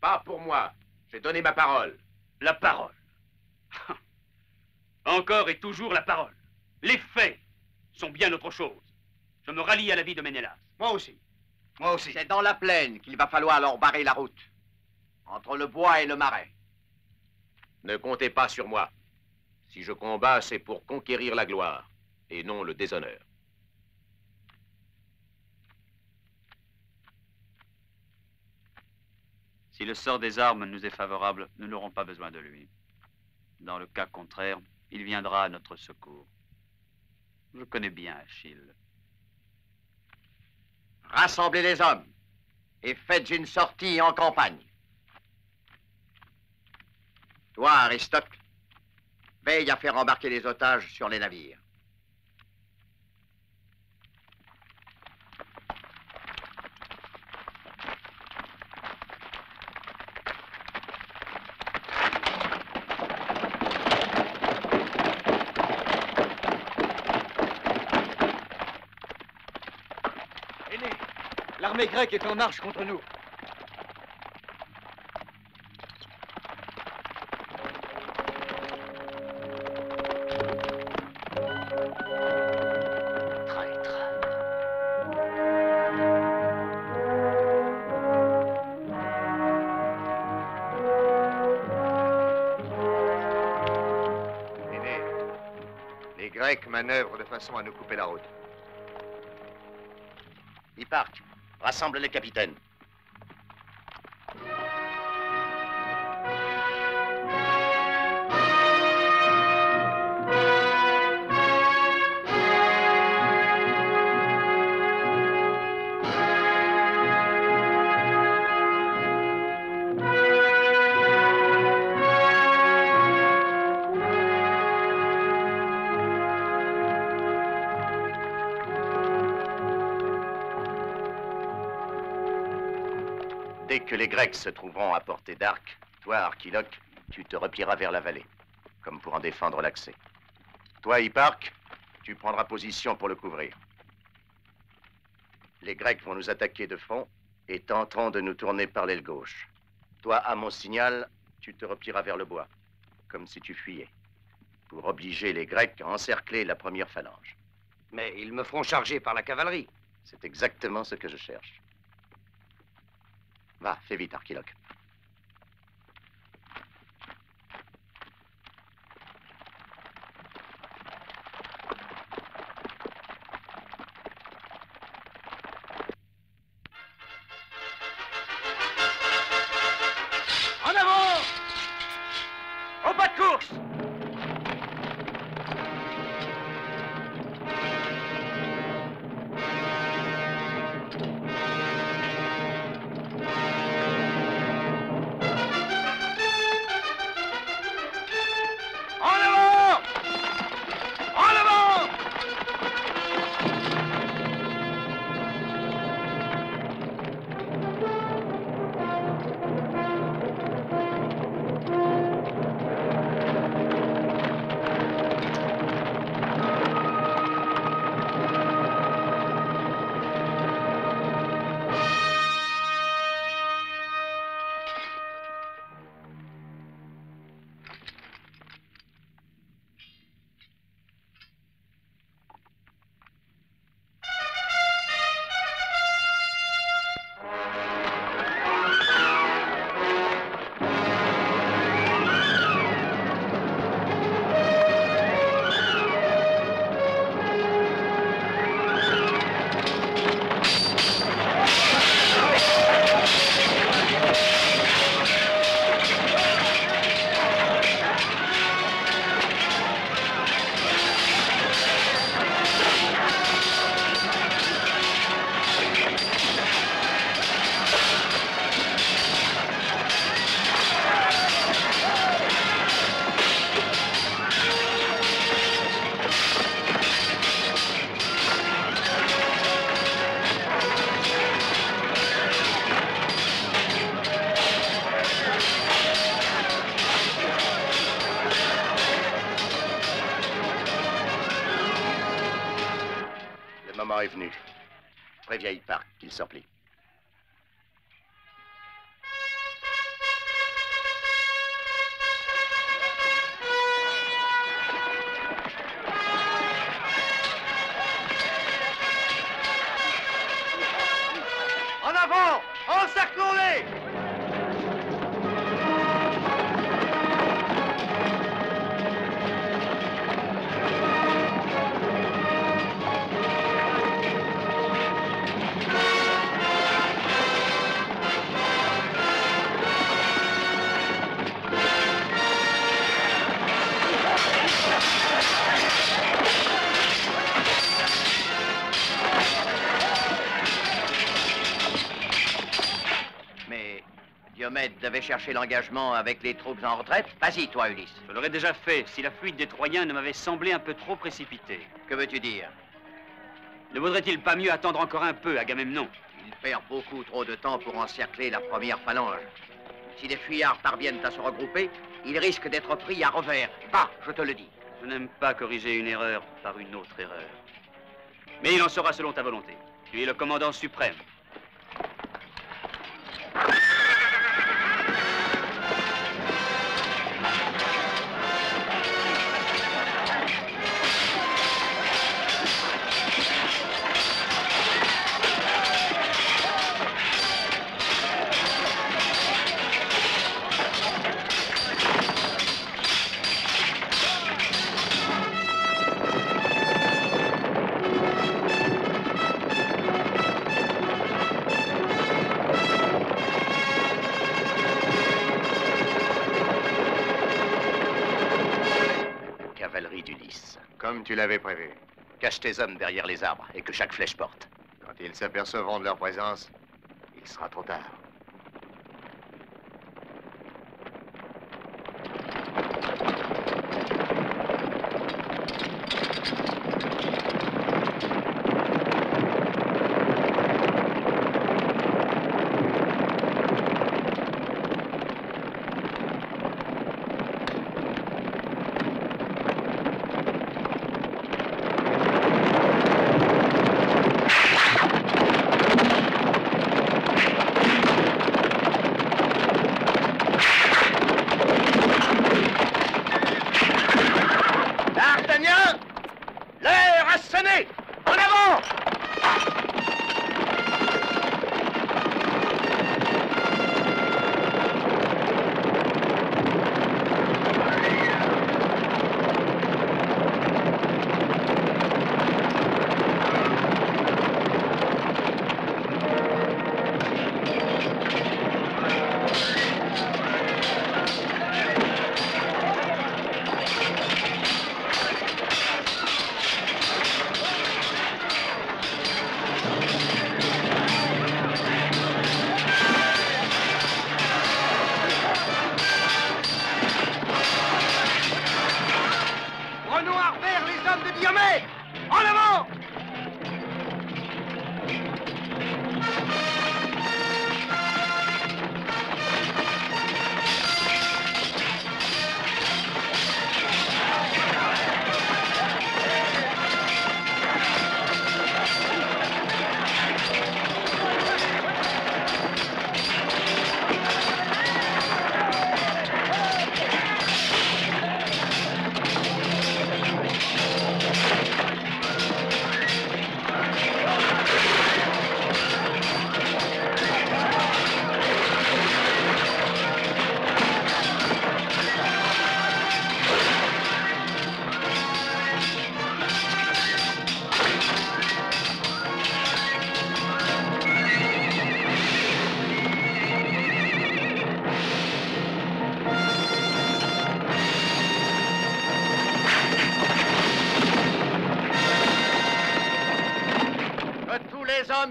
Pas pour moi. J'ai donné ma parole. La parole. Encore et toujours la parole. Les faits sont bien autre chose. Je me rallie à l'avis de Ménélas. Moi aussi. Moi aussi. C'est dans la plaine qu'il va falloir leur barrer la route. Entre le bois et le marais. Ne comptez pas sur moi. Si je combats, c'est pour conquérir la gloire, et non le déshonneur. Si le sort des armes nous est favorable, nous n'aurons pas besoin de lui. Dans le cas contraire, il viendra à notre secours. Je connais bien Achille. Rassemblez les hommes et faites une sortie en campagne. Toi, Aristote, veille à faire embarquer les otages sur les navires. Aîné, l'armée grecque est en marche contre nous. Aîné, les Grecs manœuvrent de façon à nous couper la route. Hipparque, rassemble les capitaines. Dès que les Grecs se trouveront à portée d'arc, toi, Archiloque, tu te replieras vers la vallée, comme pour en défendre l'accès. Toi, Hipparque, tu prendras position pour le couvrir. Les Grecs vont nous attaquer de front et tenteront de nous tourner par l'aile gauche. Toi, à mon signal, tu te replieras vers le bois, comme si tu fuyais, pour obliger les Grecs à encercler la première phalange. Mais ils me feront charger par la cavalerie. C'est exactement ce que je cherche. Va, fais vite, Archiloque. En avant! Au pas de course! moment est venu. Préviens Hyde-Park qu'il s'en plie. En avant! Encerclons-les! Diomède devait chercher l'engagement avec les troupes en retraite. Vas-y, toi, Ulysse. Je l'aurais déjà fait si la fuite des Troyens ne m'avait semblé un peu trop précipitée. Que veux-tu dire? Ne vaudrait-il pas mieux attendre encore un peu, Agamemnon? Il perd beaucoup trop de temps pour encercler la première phalange. Si les fuyards parviennent à se regrouper, ils risquent d'être pris à revers. Va, je te le dis. Je n'aime pas corriger une erreur par une autre erreur. Mais il en sera selon ta volonté. Tu es le commandant suprême. Comme tu l'avais prévu. Cache tes hommes derrière les arbres et que chaque flèche porte. Quand ils s'apercevront de leur présence, il sera trop tard.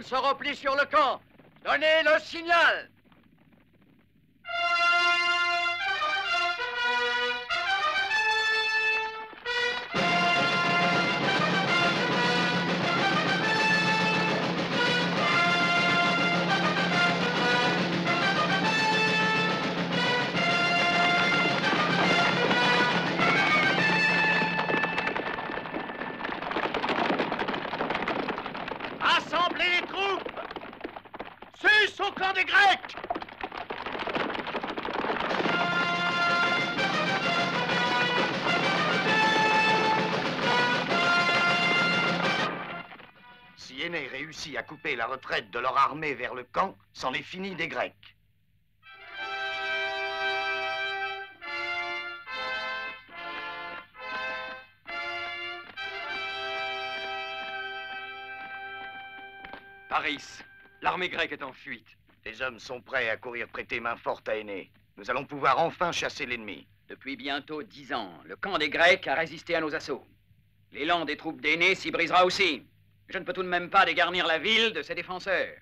Se replie sur le camp. Donnez le signal. Plus au camp des Grecs! Si Énée réussit à couper la retraite de leur armée vers le camp, c'en est fini des Grecs. Paris, l'armée grecque est en fuite. Les hommes sont prêts à courir prêter main forte à Énée. Nous allons pouvoir enfin chasser l'ennemi. Depuis bientôt 10 ans, le camp des Grecs a résisté à nos assauts. L'élan des troupes d'Énée s'y brisera aussi. Je ne peux tout de même pas dégarnir la ville de ses défenseurs.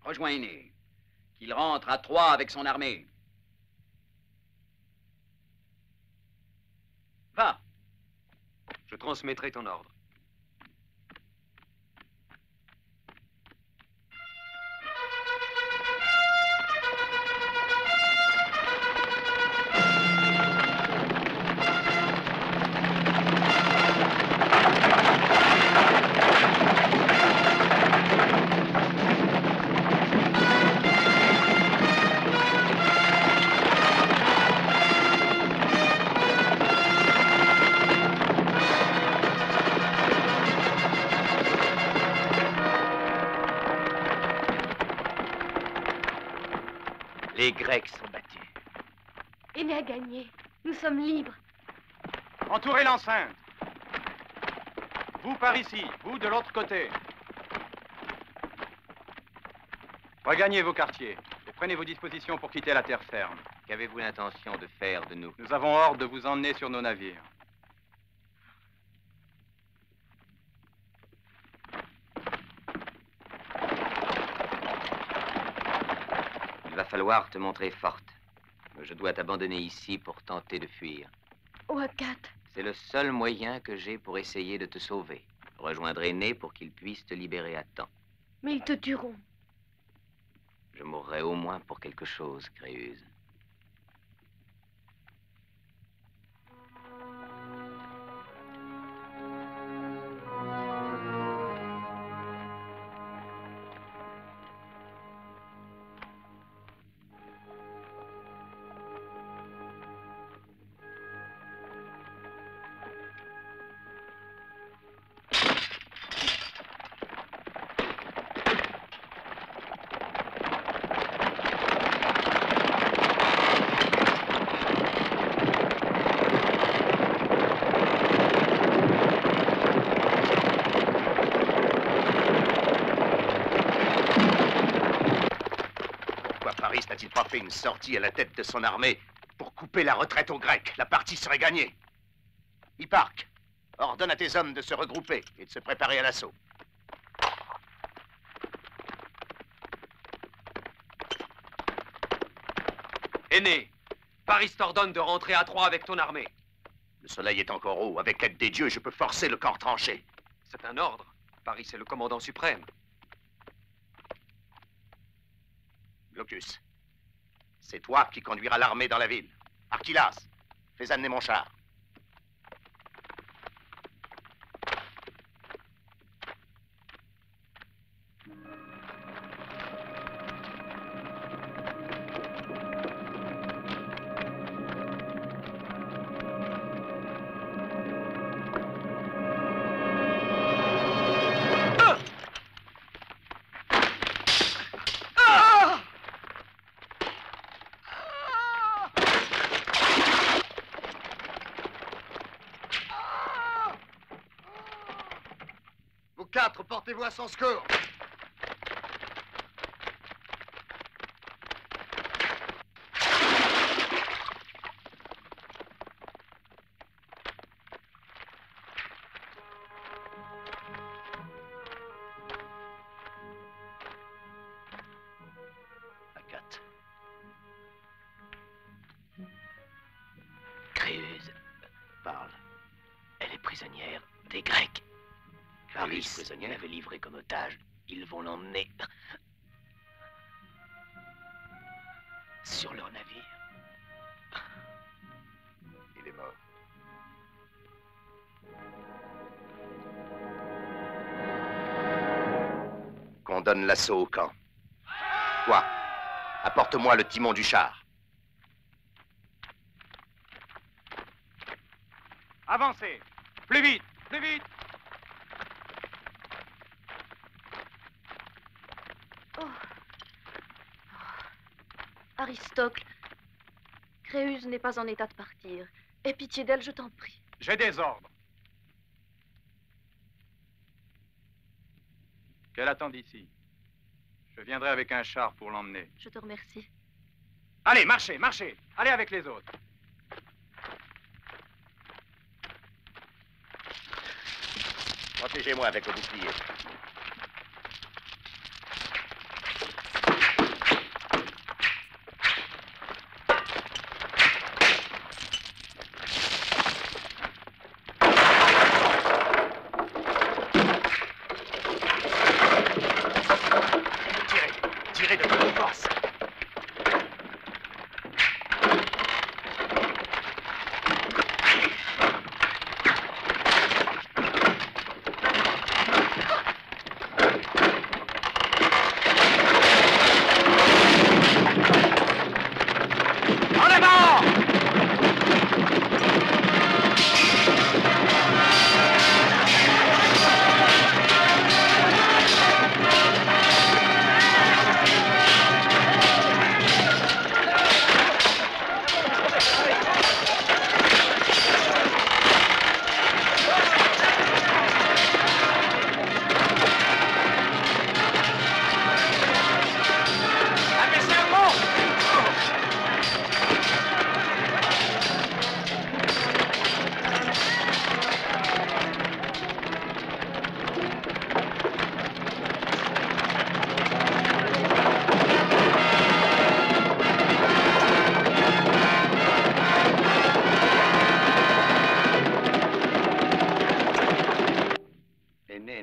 Rejoins Énée, qu'il rentre à Troie avec son armée. Va. Je transmettrai ton ordre. Les Grecs sont battus. Énée a gagné. Nous sommes libres. Entourez l'enceinte. Vous par ici, vous de l'autre côté. Regagnez vos quartiers et prenez vos dispositions pour quitter la terre ferme. Qu'avez-vous l'intention de faire de nous? Nous avons ordre de vous emmener sur nos navires. Il va falloir te montrer forte. Je dois t'abandonner ici pour tenter de fuir. Oh, Agathe. C'est le seul moyen que j'ai pour essayer de te sauver. Rejoindre Énée pour qu'il puisse te libérer à temps. Mais ils te tueront. Je mourrai au moins pour quelque chose, Créuse. N'a-t-il pas fait une sortie à la tête de son armée pour couper la retraite aux Grecs? La partie serait gagnée. Hipparque, ordonne à tes hommes de se regrouper et de se préparer à l'assaut. Énée, Paris t'ordonne de rentrer à Troie avec ton armée. Le soleil est encore haut. Avec l'aide des dieux, je peux forcer le camp tranché. C'est un ordre. Paris est le commandant suprême. Glaucus, c'est toi qui conduiras l'armée dans la ville. Archilas, fais amener mon char. Portez-vous à son secours. Agathe. Créuse parle. Elle est prisonnière des Grecs. Paris l'avait livré comme otage. Ils vont l'emmener sur leur navire. Il est mort. Qu'on donne l'assaut au camp. Toi, apporte-moi le timon du char. Avancez. Plus vite, plus vite. Aristocle, Créuse n'est pas en état de partir. Aie pitié d'elle, je t'en prie. J'ai des ordres. Qu'elle attende ici. Je viendrai avec un char pour l'emmener. Je te remercie. Allez, marchez, marchez. Allez avec les autres. Protégez-moi avec le bouclier. Tirez de toute vos forces.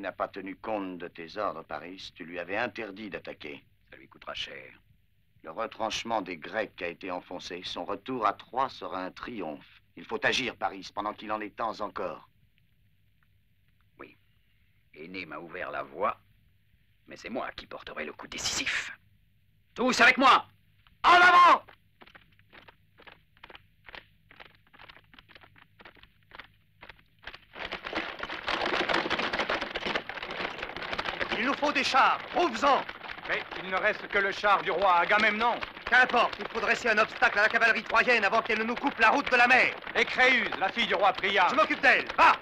N'a pas tenu compte de tes ordres, Paris. Tu lui avais interdit d'attaquer. Ça lui coûtera cher. Le retranchement des Grecs a été enfoncé. Son retour à Troie sera un triomphe. Il faut agir, Paris, pendant qu'il en est temps encore. Oui. Aîné m'a ouvert la voie, mais c'est moi qui porterai le coup décisif. Tous avec moi! En avant! Il nous faut des chars, trouve-en. Mais il ne reste que le char du roi Agamemnon. Qu'importe, il faut dresser un obstacle à la cavalerie troyenne avant qu'elle ne nous coupe la route de la mer. Et Créuse, la fille du roi Priam. Je m'occupe d'elle, va.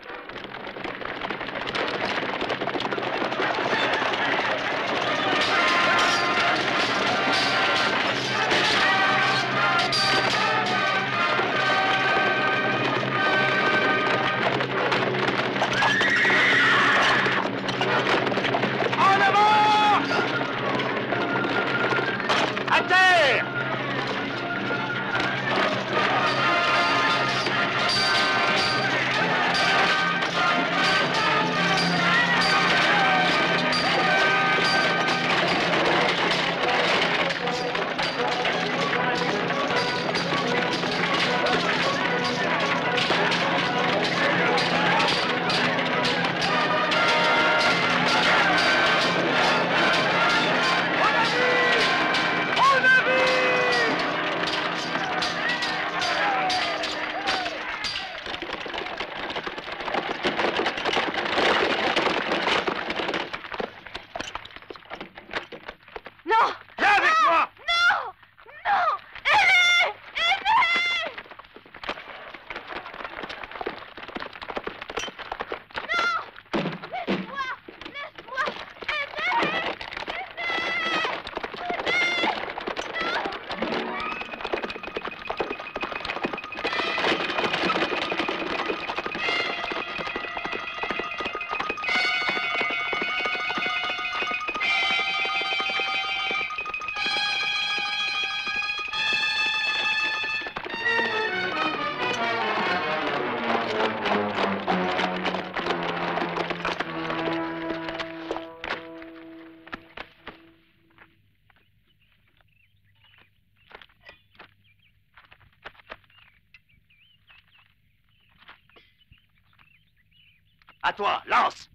À toi, lance!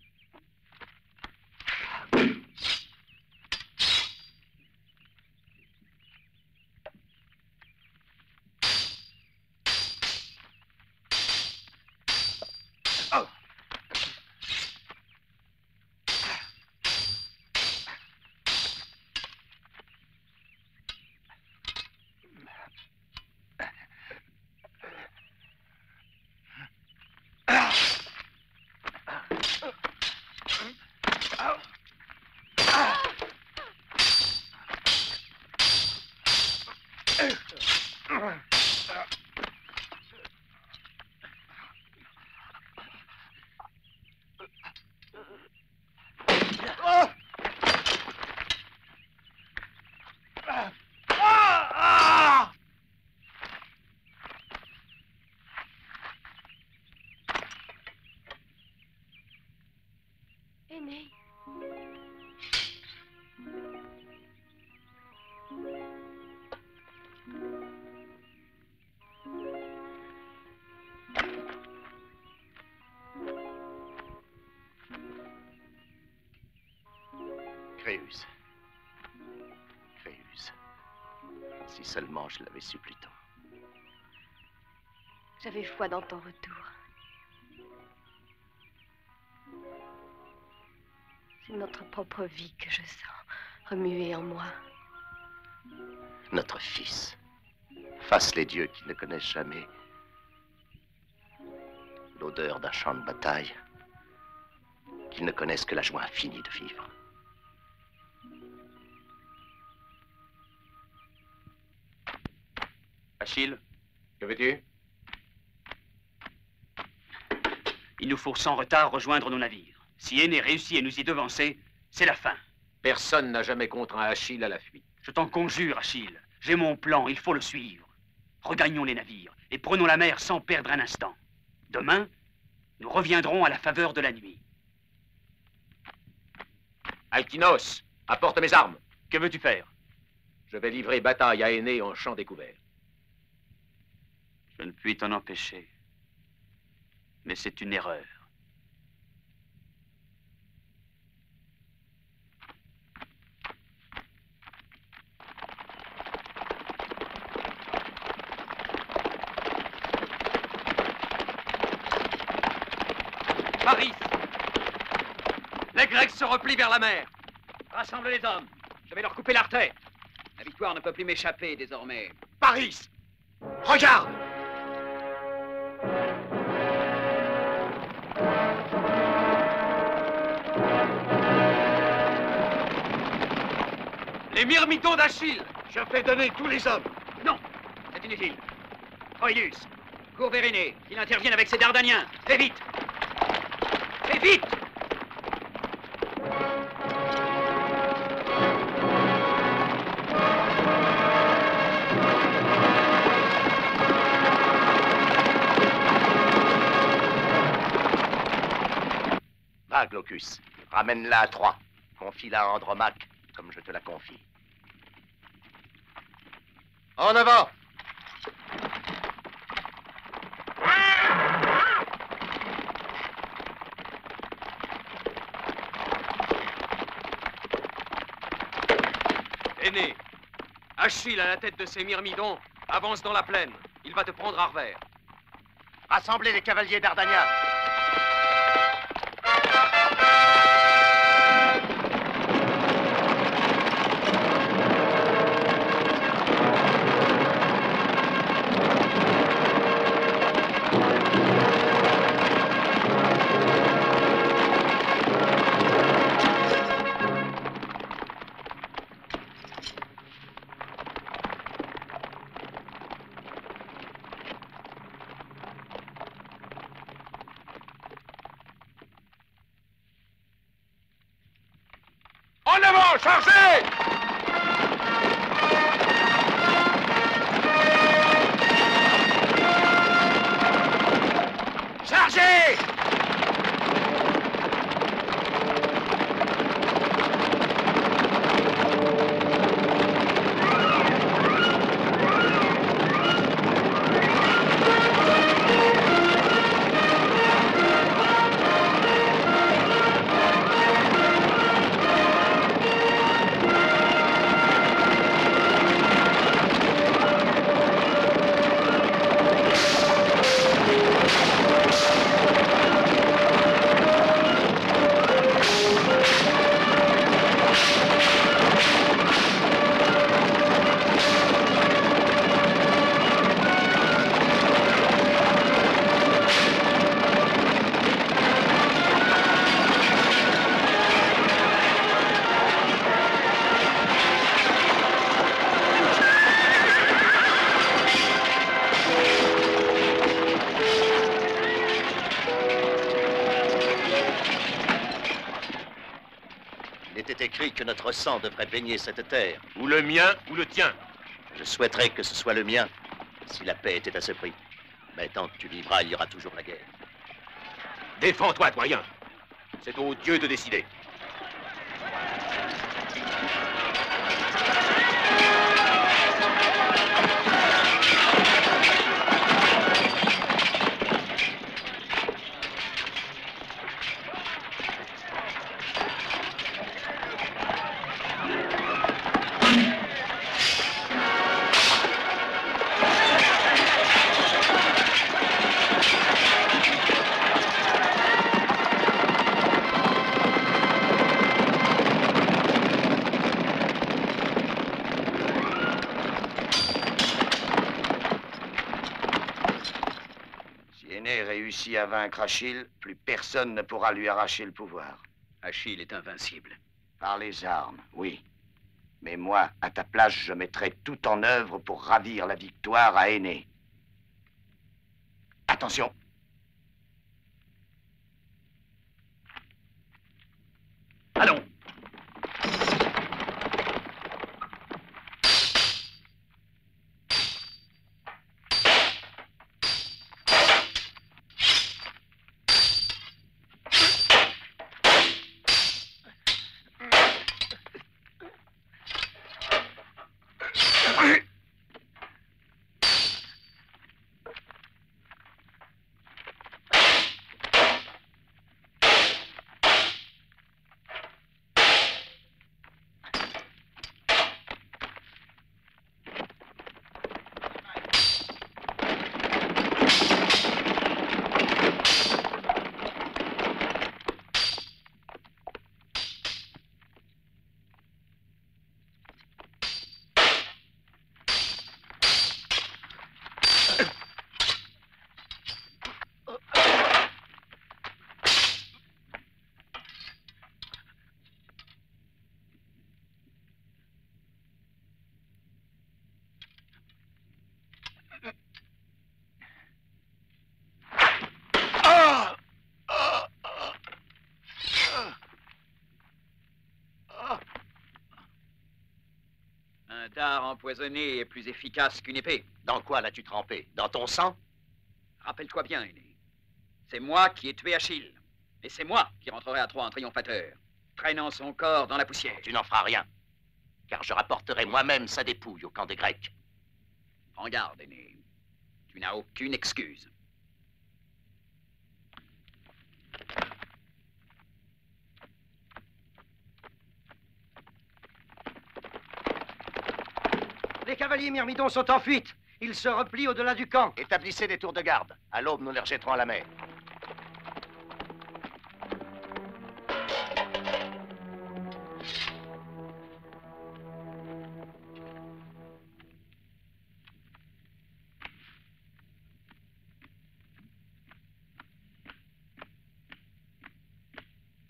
Aîné. Créus. Créus. Si seulement je l'avais su plus tôt. J'avais foi dans ton retour. C'est notre propre vie que je sens remuer en moi. Notre fils. Fasse les dieux qui ne connaissent jamais l'odeur d'un champ de bataille, qu'ils ne connaissent que la joie infinie de vivre. Achille, que veux-tu? Il nous faut sans retard rejoindre nos navires. Si Énée réussit à nous y devancer, c'est la fin. Personne n'a jamais contraint Achille à la fuite. Je t'en conjure, Achille. J'ai mon plan, il faut le suivre. Regagnons les navires et prenons la mer sans perdre un instant. Demain, nous reviendrons à la faveur de la nuit. Alkinos, apporte mes armes. Que veux-tu faire? Je vais livrer bataille à Énée en champ découvert. Je ne puis t'en empêcher. Mais c'est une erreur. Paris! Les Grecs se replient vers la mer. Rassemble les hommes. Je vais leur couper l'artère. La victoire ne peut plus m'échapper désormais. Paris! Regarde! Les myrmidons d'Achille! Je fais donner tous les hommes. Non, c'est inutile. Troilus, cours vers Énée, qu'il intervienne avec ses Dardaniens. Fais vite! Fais vite! Va, Glaucus, ramène-la à Troie. Confie-la à Andromaque, comme je te la confie. En avant! Énée, Achille, à la tête de ses myrmidons, avance dans la plaine. Il va te prendre à revers. Rassemblez les cavaliers d'Ardania. En avant, chargez! Chargez! Écrit que notre sang devrait baigner cette terre. Ou le mien, ou le tien. Je souhaiterais que ce soit le mien, si la paix était à ce prix. Mais tant que tu vivras, il y aura toujours la guerre. Défends-toi, doyen. C'est aux dieux de décider. À vaincre Achille, plus personne ne pourra lui arracher le pouvoir. Achille est invincible. Par les armes, oui. Mais moi, à ta place, je mettrai tout en œuvre pour ravir la victoire à Énée. Attention. Allons. Un dard empoisonné est plus efficace qu'une épée. Dans quoi l'as-tu trempé? Dans ton sang? Rappelle-toi bien, Aîné. C'est moi qui ai tué Achille. Et c'est moi qui rentrerai à Troie en triomphateur, traînant son corps dans la poussière. Tu n'en feras rien, car je rapporterai moi-même sa dépouille au camp des Grecs. Prends garde, Aîné. Tu n'as aucune excuse. Les cavaliers myrmidons sont en fuite. Ils se replient au-delà du camp. Établissez des tours de garde. À l'aube, nous les rejetterons à la mer.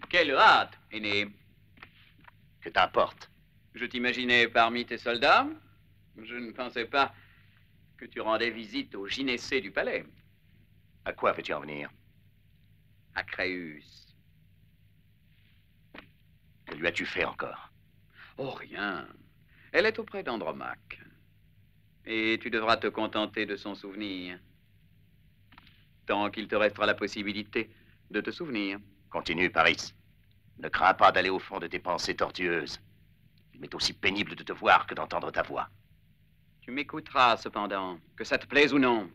Quelle hâte, Aîné. Que t'importe? Je t'imaginais parmi tes soldats. Je ne pensais pas que tu rendais visite au gynécée du palais. À quoi veux-tu en venir? À Créus. Que lui as-tu fait encore? Oh, rien. Elle est auprès d'Andromaque. Et tu devras te contenter de son souvenir. Tant qu'il te restera la possibilité de te souvenir. Continue, Paris. Ne crains pas d'aller au fond de tes pensées tortueuses. Il m'est aussi pénible de te voir que d'entendre ta voix. Tu m'écouteras, cependant, que ça te plaise ou non.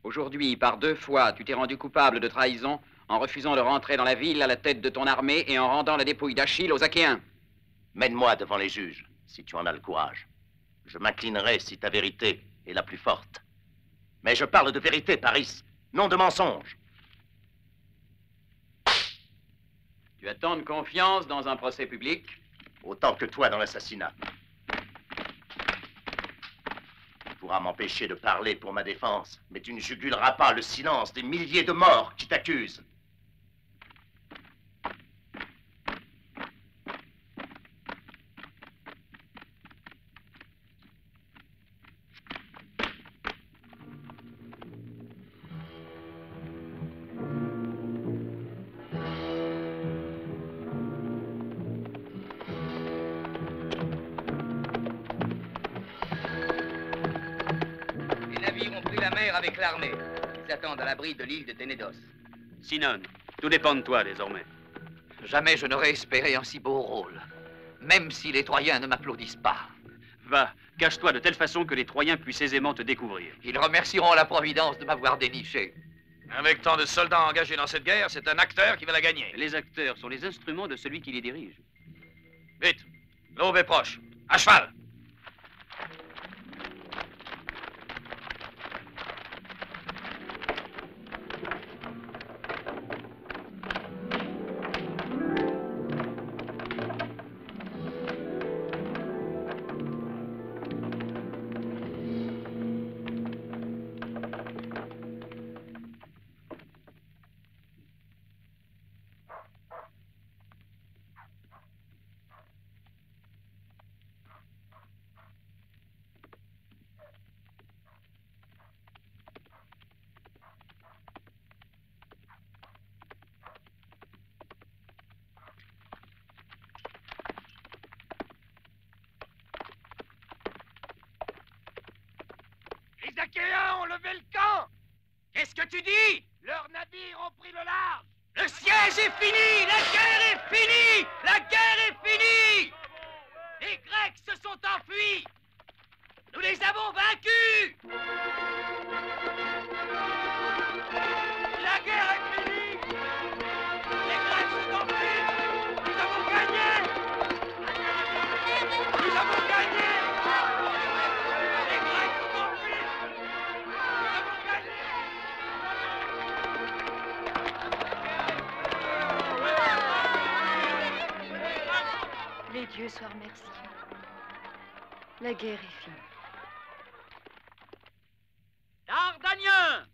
Aujourd'hui, par 2 fois, tu t'es rendu coupable de trahison en refusant de rentrer dans la ville à la tête de ton armée et en rendant la dépouille d'Achille aux Achéens. Mène-moi devant les juges, si tu en as le courage. Je m'inclinerai si ta vérité est la plus forte. Mais je parle de vérité, Paris, non de mensonge. Tu as tant de confiance dans un procès public? Autant que toi dans l'assassinat. Tu pourras m'empêcher de parler pour ma défense, mais tu ne juguleras pas le silence des milliers de morts qui t'accusent. Avec l'armée. Ils attendent à l'abri de l'île de Ténédos. Sinon, tout dépend de toi désormais. Jamais je n'aurais espéré un si beau rôle, même si les Troyens ne m'applaudissent pas. Va, cache-toi de telle façon que les Troyens puissent aisément te découvrir. Ils remercieront la Providence de m'avoir déniché. Avec tant de soldats engagés dans cette guerre, c'est un acteur qui va la gagner. Les acteurs sont les instruments de celui qui les dirige. Vite, l'aube est proche. À cheval. Les Achéens ont levé le camp. Qu'est-ce que tu dis? Leurs navires ont pris le large. Le siège est fini. La guerre est finie. La guerre est finie. Les Grecs se sont enfuis. Nous les avons vaincus. La guerre est finie. Les Grecs sont enfuis. Nous avons gagné. Nous avons gagné. Les Grecs sont enfuis. Les dieux soient remerciés. La guerre est finie. Dardaniens,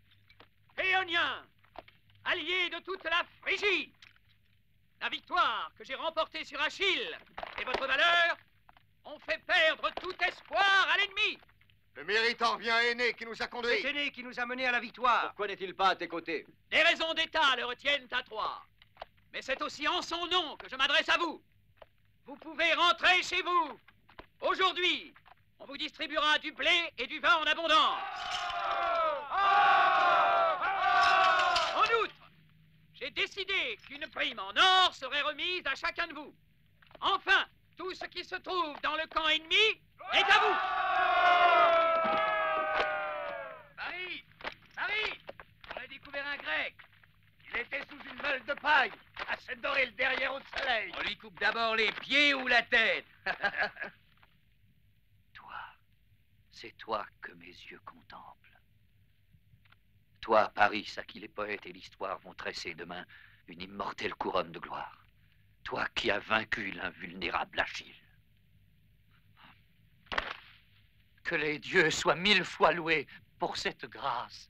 Péoniens, alliés de toute la Phrygie, la victoire que j'ai remportée sur Achille et votre valeur ont fait perdre tout espoir à l'ennemi. Le mérite en revient à Aîné qui nous a conduits. C'est Aîné qui nous a menés à la victoire. Pourquoi n'est-il pas à tes côtés? Des raisons d'État le retiennent à Troie. Mais c'est aussi en son nom que je m'adresse à vous. Vous pouvez rentrer chez vous. Aujourd'hui, on vous distribuera du blé et du vin en abondance. En outre, j'ai décidé qu'une prime en or serait remise à chacun de vous. Enfin, tout ce qui se trouve dans le camp ennemi est à vous. Marie, on a découvert un Grec. Il était sous une meule de paille, à se dorer le derrière au soleil. On lui coupe d'abord les pieds ou la tête. C'est toi que mes yeux contemplent. Toi, Paris, à qui les poètes et l'histoire vont tresser demain une immortelle couronne de gloire. Toi qui as vaincu l'invulnérable Achille. Que les dieux soient 1000 fois loués pour cette grâce.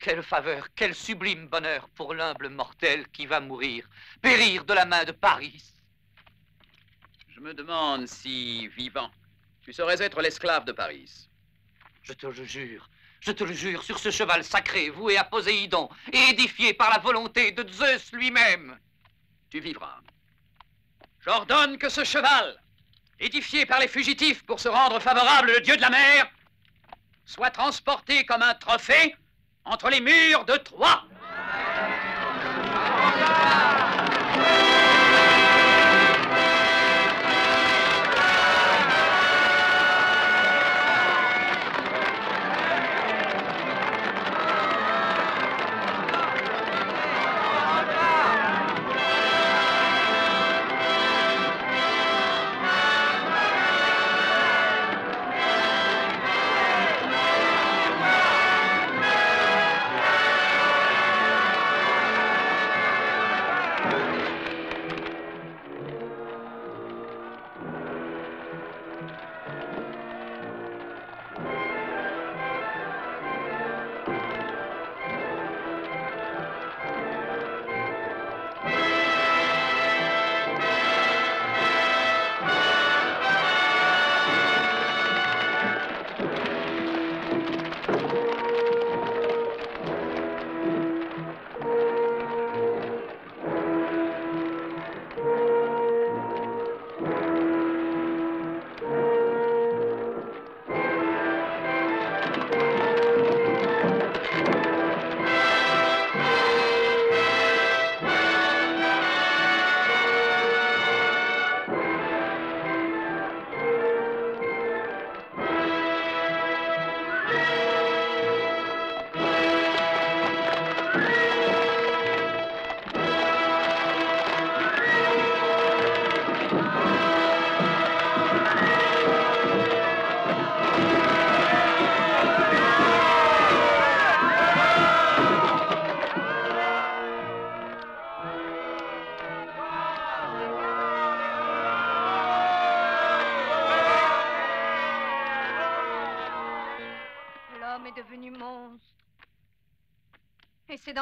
Quelle faveur, quel sublime bonheur pour l'humble mortel qui va mourir, périr de la main de Paris. Je me demande si, vivant, tu saurais être l'esclave de Paris. Je te le jure, sur ce cheval sacré, voué à Poséidon et édifié par la volonté de Zeus lui-même. Tu vivras. J'ordonne que ce cheval, édifié par les fugitifs pour se rendre favorable le dieu de la mer, soit transporté comme un trophée entre les murs de Troie.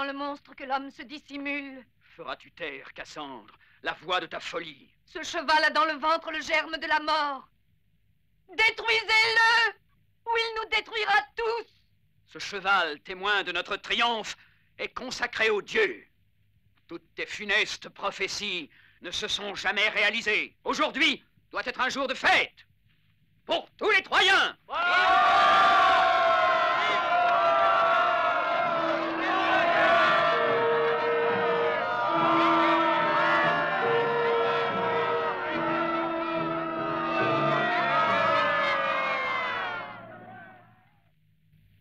dans le monstre que l'homme se dissimule. Feras-tu taire, Cassandre, la voix de ta folie? Ce cheval a dans le ventre le germe de la mort. Détruisez-le, ou il nous détruira tous. Ce cheval, témoin de notre triomphe, est consacré aux dieux. Toutes tes funestes prophéties ne se sont jamais réalisées. Aujourd'hui doit être un jour de fête pour tous les Troyens.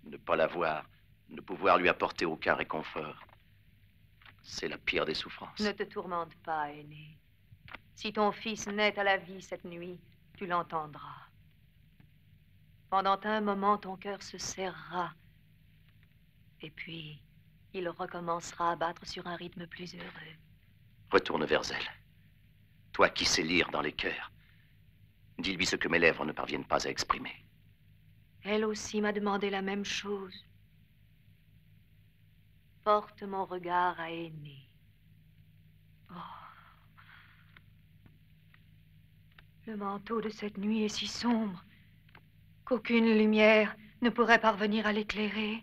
Ne pas la voir, ne pouvoir lui apporter aucun réconfort, c'est la pire des souffrances. Ne te tourmente pas, aîné. Si ton fils naît à la vie cette nuit, tu l'entendras. Pendant un moment, ton cœur se serrera. Et puis, il recommencera à battre sur un rythme plus heureux. Retourne vers elle. Toi qui sais lire dans les cœurs, dis-lui ce que mes lèvres ne parviennent pas à exprimer. Elle aussi m'a demandé la même chose. Porte mon regard à aîné. Oh. Le manteau de cette nuit est si sombre qu'aucune lumière ne pourrait parvenir à l'éclairer.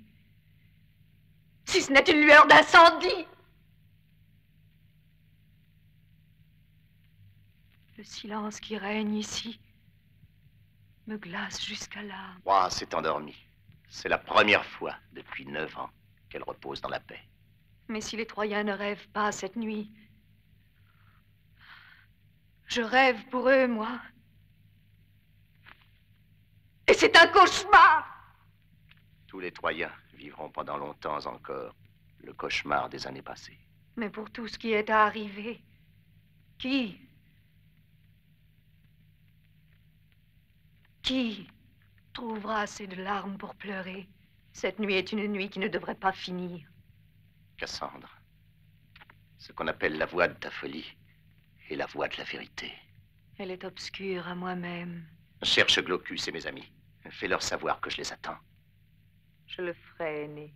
Si ce n'est une lueur d'incendie. Le silence qui règne ici me glace jusqu'à l'âme. Roi s'est endormie. C'est la première fois depuis 9 ans qu'elle repose dans la paix. Mais si les Troyens ne rêvent pas cette nuit, je rêve pour eux, moi. Et c'est un cauchemar. Tous les Troyens vivront pendant longtemps encore le cauchemar des années passées. Mais pour tout ce qui est à arriver, qui trouvera assez de larmes pour pleurer? Cette nuit est une nuit qui ne devrait pas finir. Cassandre, ce qu'on appelle la voix de ta folie est la voix de la vérité. Elle est obscure à moi-même. Cherche Glaucus et mes amis. Fais-leur savoir que je les attends. Je le ferai, aîné.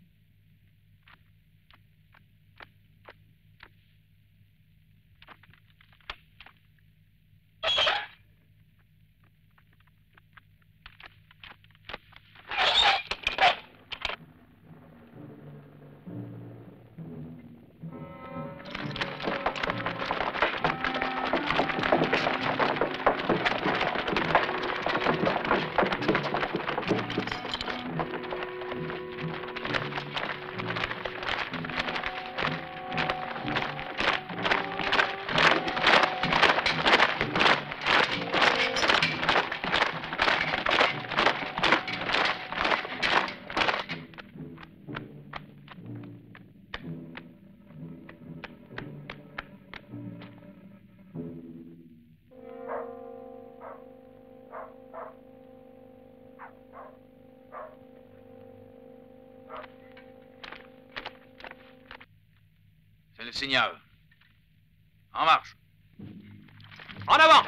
C'est le signal. En marche. En avant!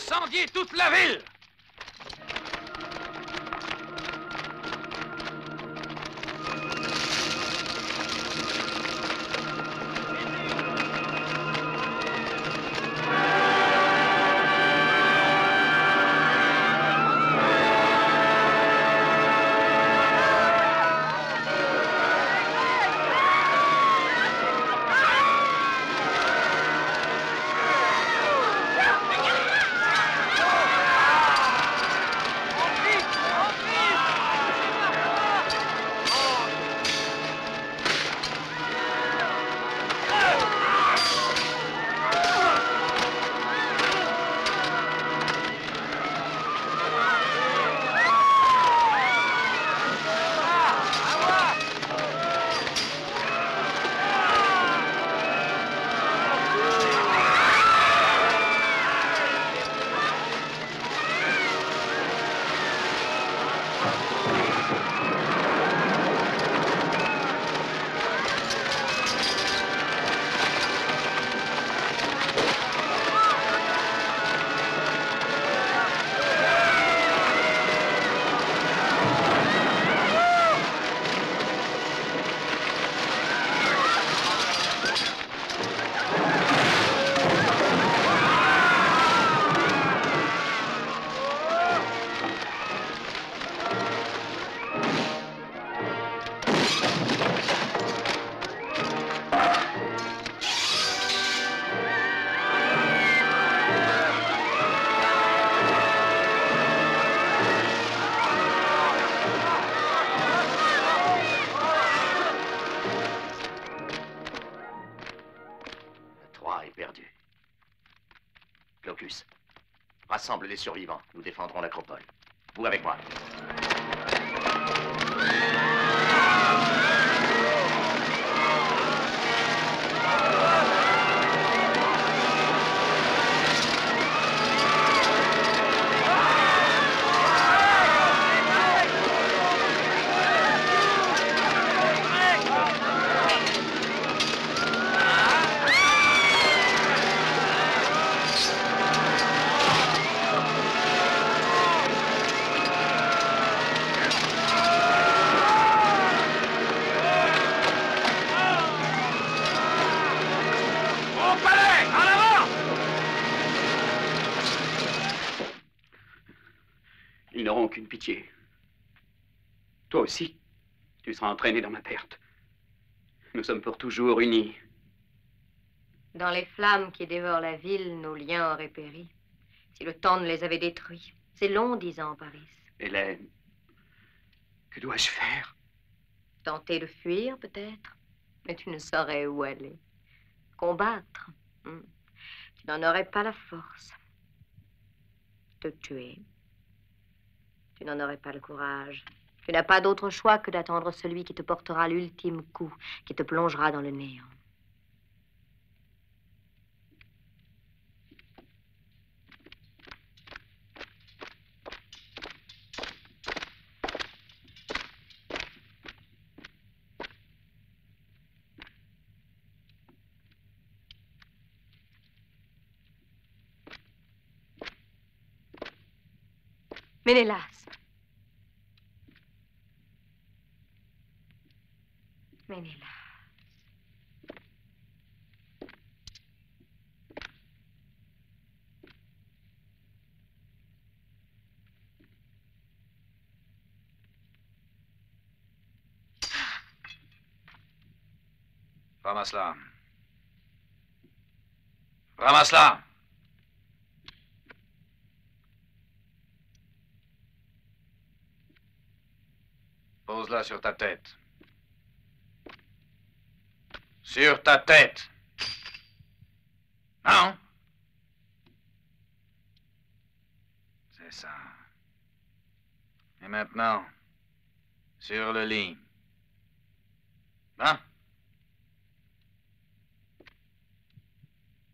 incendier toute la ville. Glaucus, rassemble les survivants. Nous défendrons l'acropole. Vous avec moi. Ils n'auront aucune pitié. Toi aussi, tu seras entraîné dans ma perte. Nous sommes pour toujours unis. Dans les flammes qui dévorent la ville, nos liens auraient péri. Si le temps ne les avait détruits. C'est long, 10 ans, Paris. Hélène, que dois-je faire? Tenter de fuir, peut-être. Mais tu ne saurais où aller. Combattre. Tu n'en aurais pas la force. Te tuer. Tu n'en aurais pas le courage. Tu n'as pas d'autre choix que d'attendre celui qui te portera l'ultime coup, qui te plongera dans le néant. Ménélas. Ménélas. Ramasse-la. Ramasse-la. Pose-la sur ta tête. Sur ta tête. Non? C'est ça. Et maintenant, sur le lit. Hein?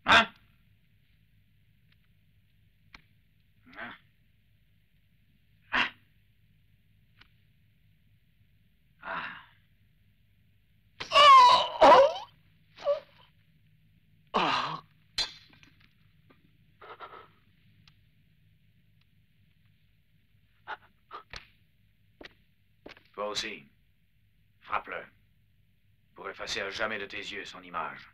Hein? aussi. Frappe-le. Pour effacer à jamais de tes yeux son image.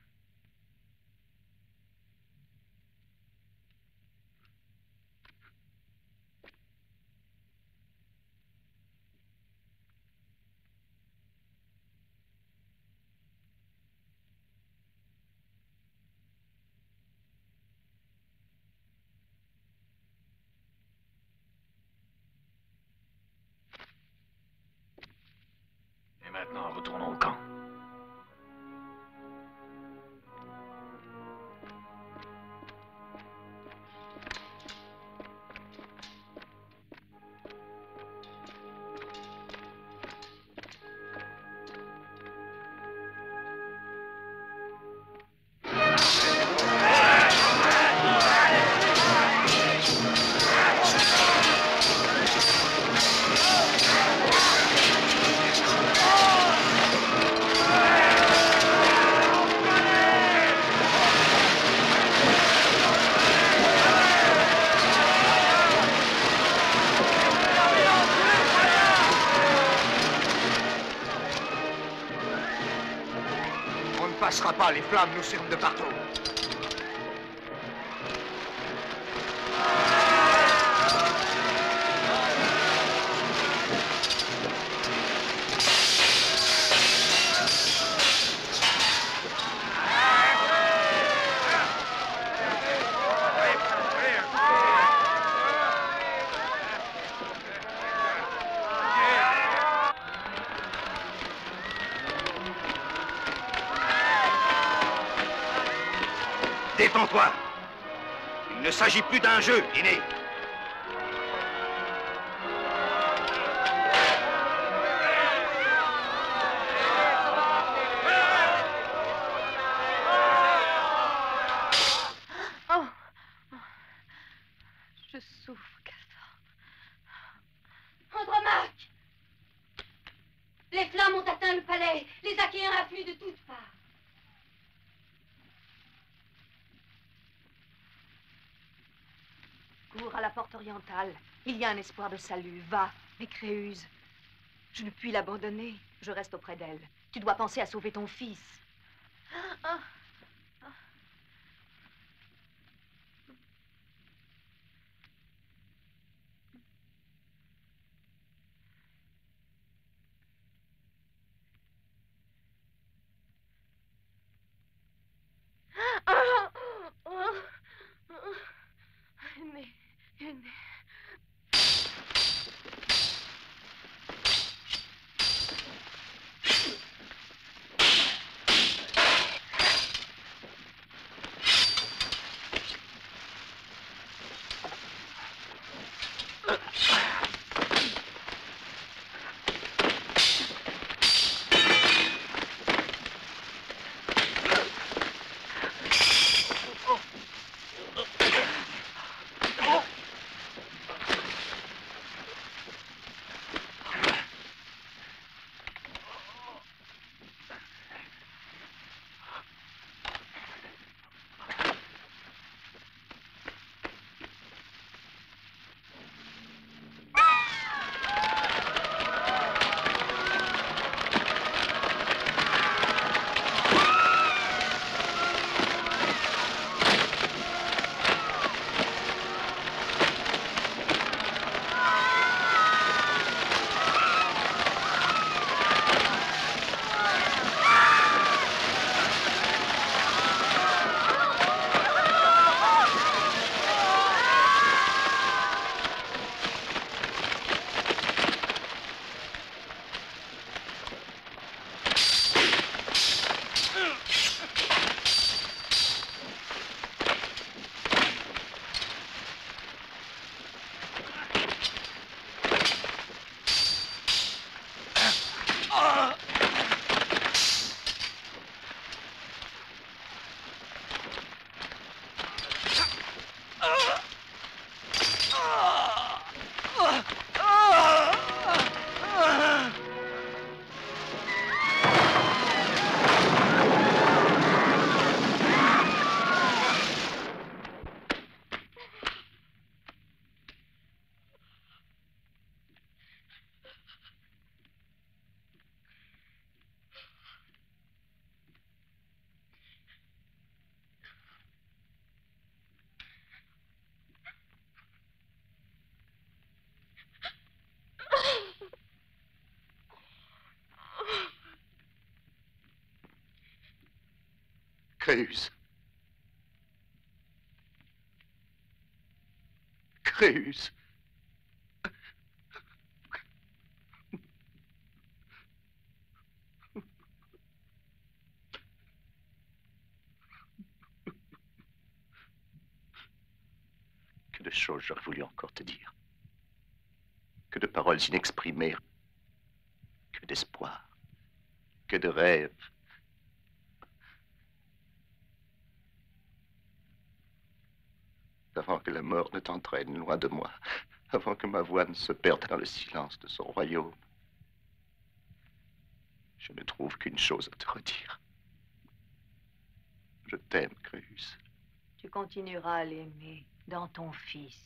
Et maintenant, retournons au camp. On ne passera pas, les flammes nous surent de partout. Détends-toi. Il ne s'agit plus d'un jeu, Guinée. Oh, je souffre, Cassandre. Andromaque! Les flammes ont atteint le palais. Les Achéens affluent de toutes parts. Cours à la porte orientale. Il y a un espoir de salut. Va, Mécréuse. Je ne puis l'abandonner. Je reste auprès d'elle. Tu dois penser à sauver ton fils. Ah. Aîné. Créus. Créus. Que de choses j'aurais voulu encore te dire. Que de paroles inexprimées. Que d'espoir. Que de rêves. Avant que la mort ne t'entraîne loin de moi. Avant que ma voix ne se perde dans le silence de son royaume. Je ne trouve qu'une chose à te redire. Je t'aime, Créus. Tu continueras à l'aimer dans ton fils.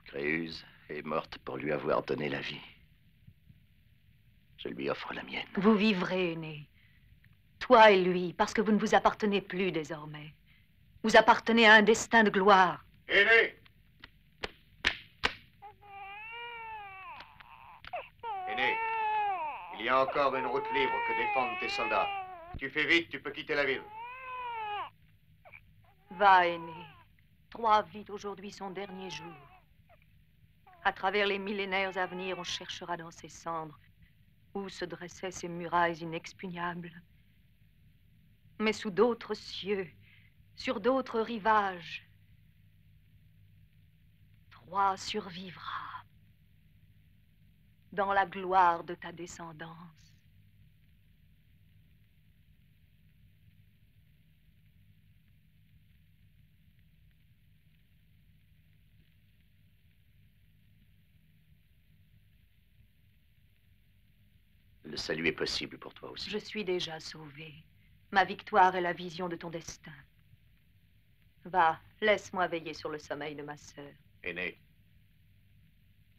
Créus est morte pour lui avoir donné la vie. Je lui offre la mienne. Vous vivrez, aîné. Toi et lui, parce que vous ne vous appartenez plus désormais. Vous appartenez à un destin de gloire. Aîné! Aîné, il y a encore une route libre que défendent tes soldats. Tu fais vite, tu peux quitter la ville. Va, aîné. Troie vit aujourd'hui son dernier jour. À travers les millénaires à venir, on cherchera dans ses cendres où se dressaient ces murailles inexpugnables. Mais sous d'autres cieux, sur d'autres rivages, Troie survivra dans la gloire de ta descendance. Le salut est possible pour toi aussi. Je suis déjà sauvée. Ma victoire est la vision de ton destin. Va, laisse-moi veiller sur le sommeil de ma sœur. Aîné,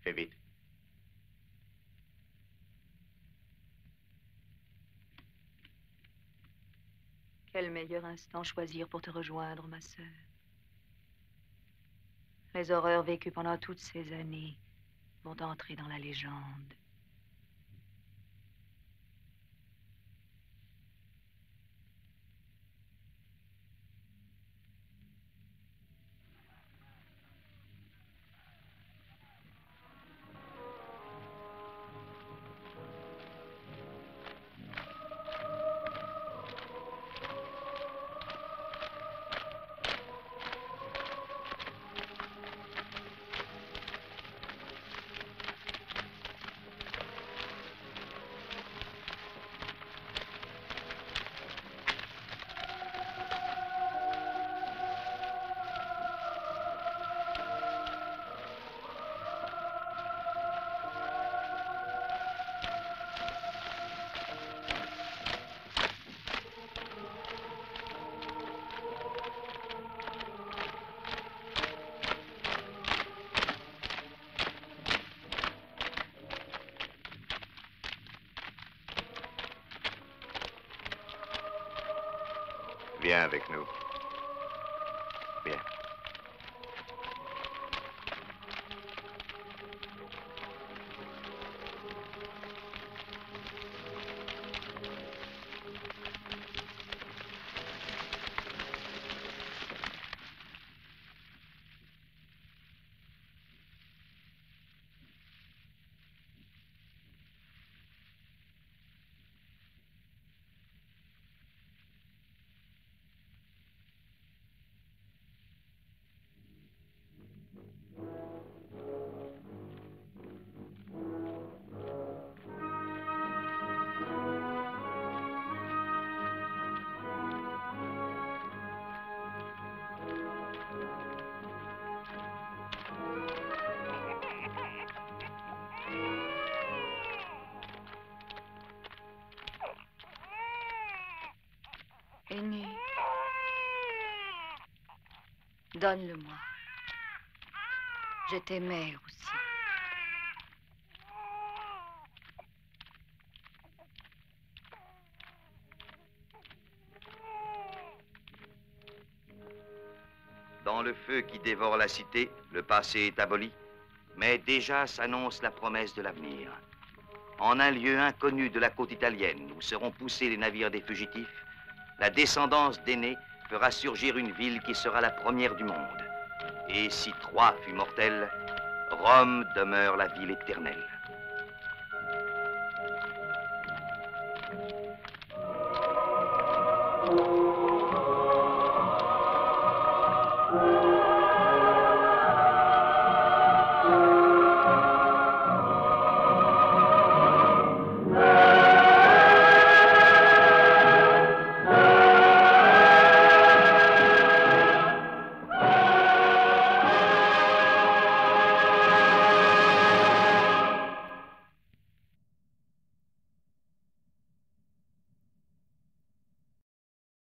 fais vite. Quel meilleur instant choisir pour te rejoindre, ma sœur? Les horreurs vécues pendant toutes ces années vont entrer dans la légende. Viens avec nous. Viens. Aîné, donne-le-moi. Je t'aimais aussi. Dans le feu qui dévore la cité, le passé est aboli, mais déjà s'annonce la promesse de l'avenir. En un lieu inconnu de la côte italienne, où seront poussés les navires des fugitifs, la descendance d'Énée fera surgir une ville qui sera la première du monde. Et si Troie fut mortelle, Rome demeure la ville éternelle.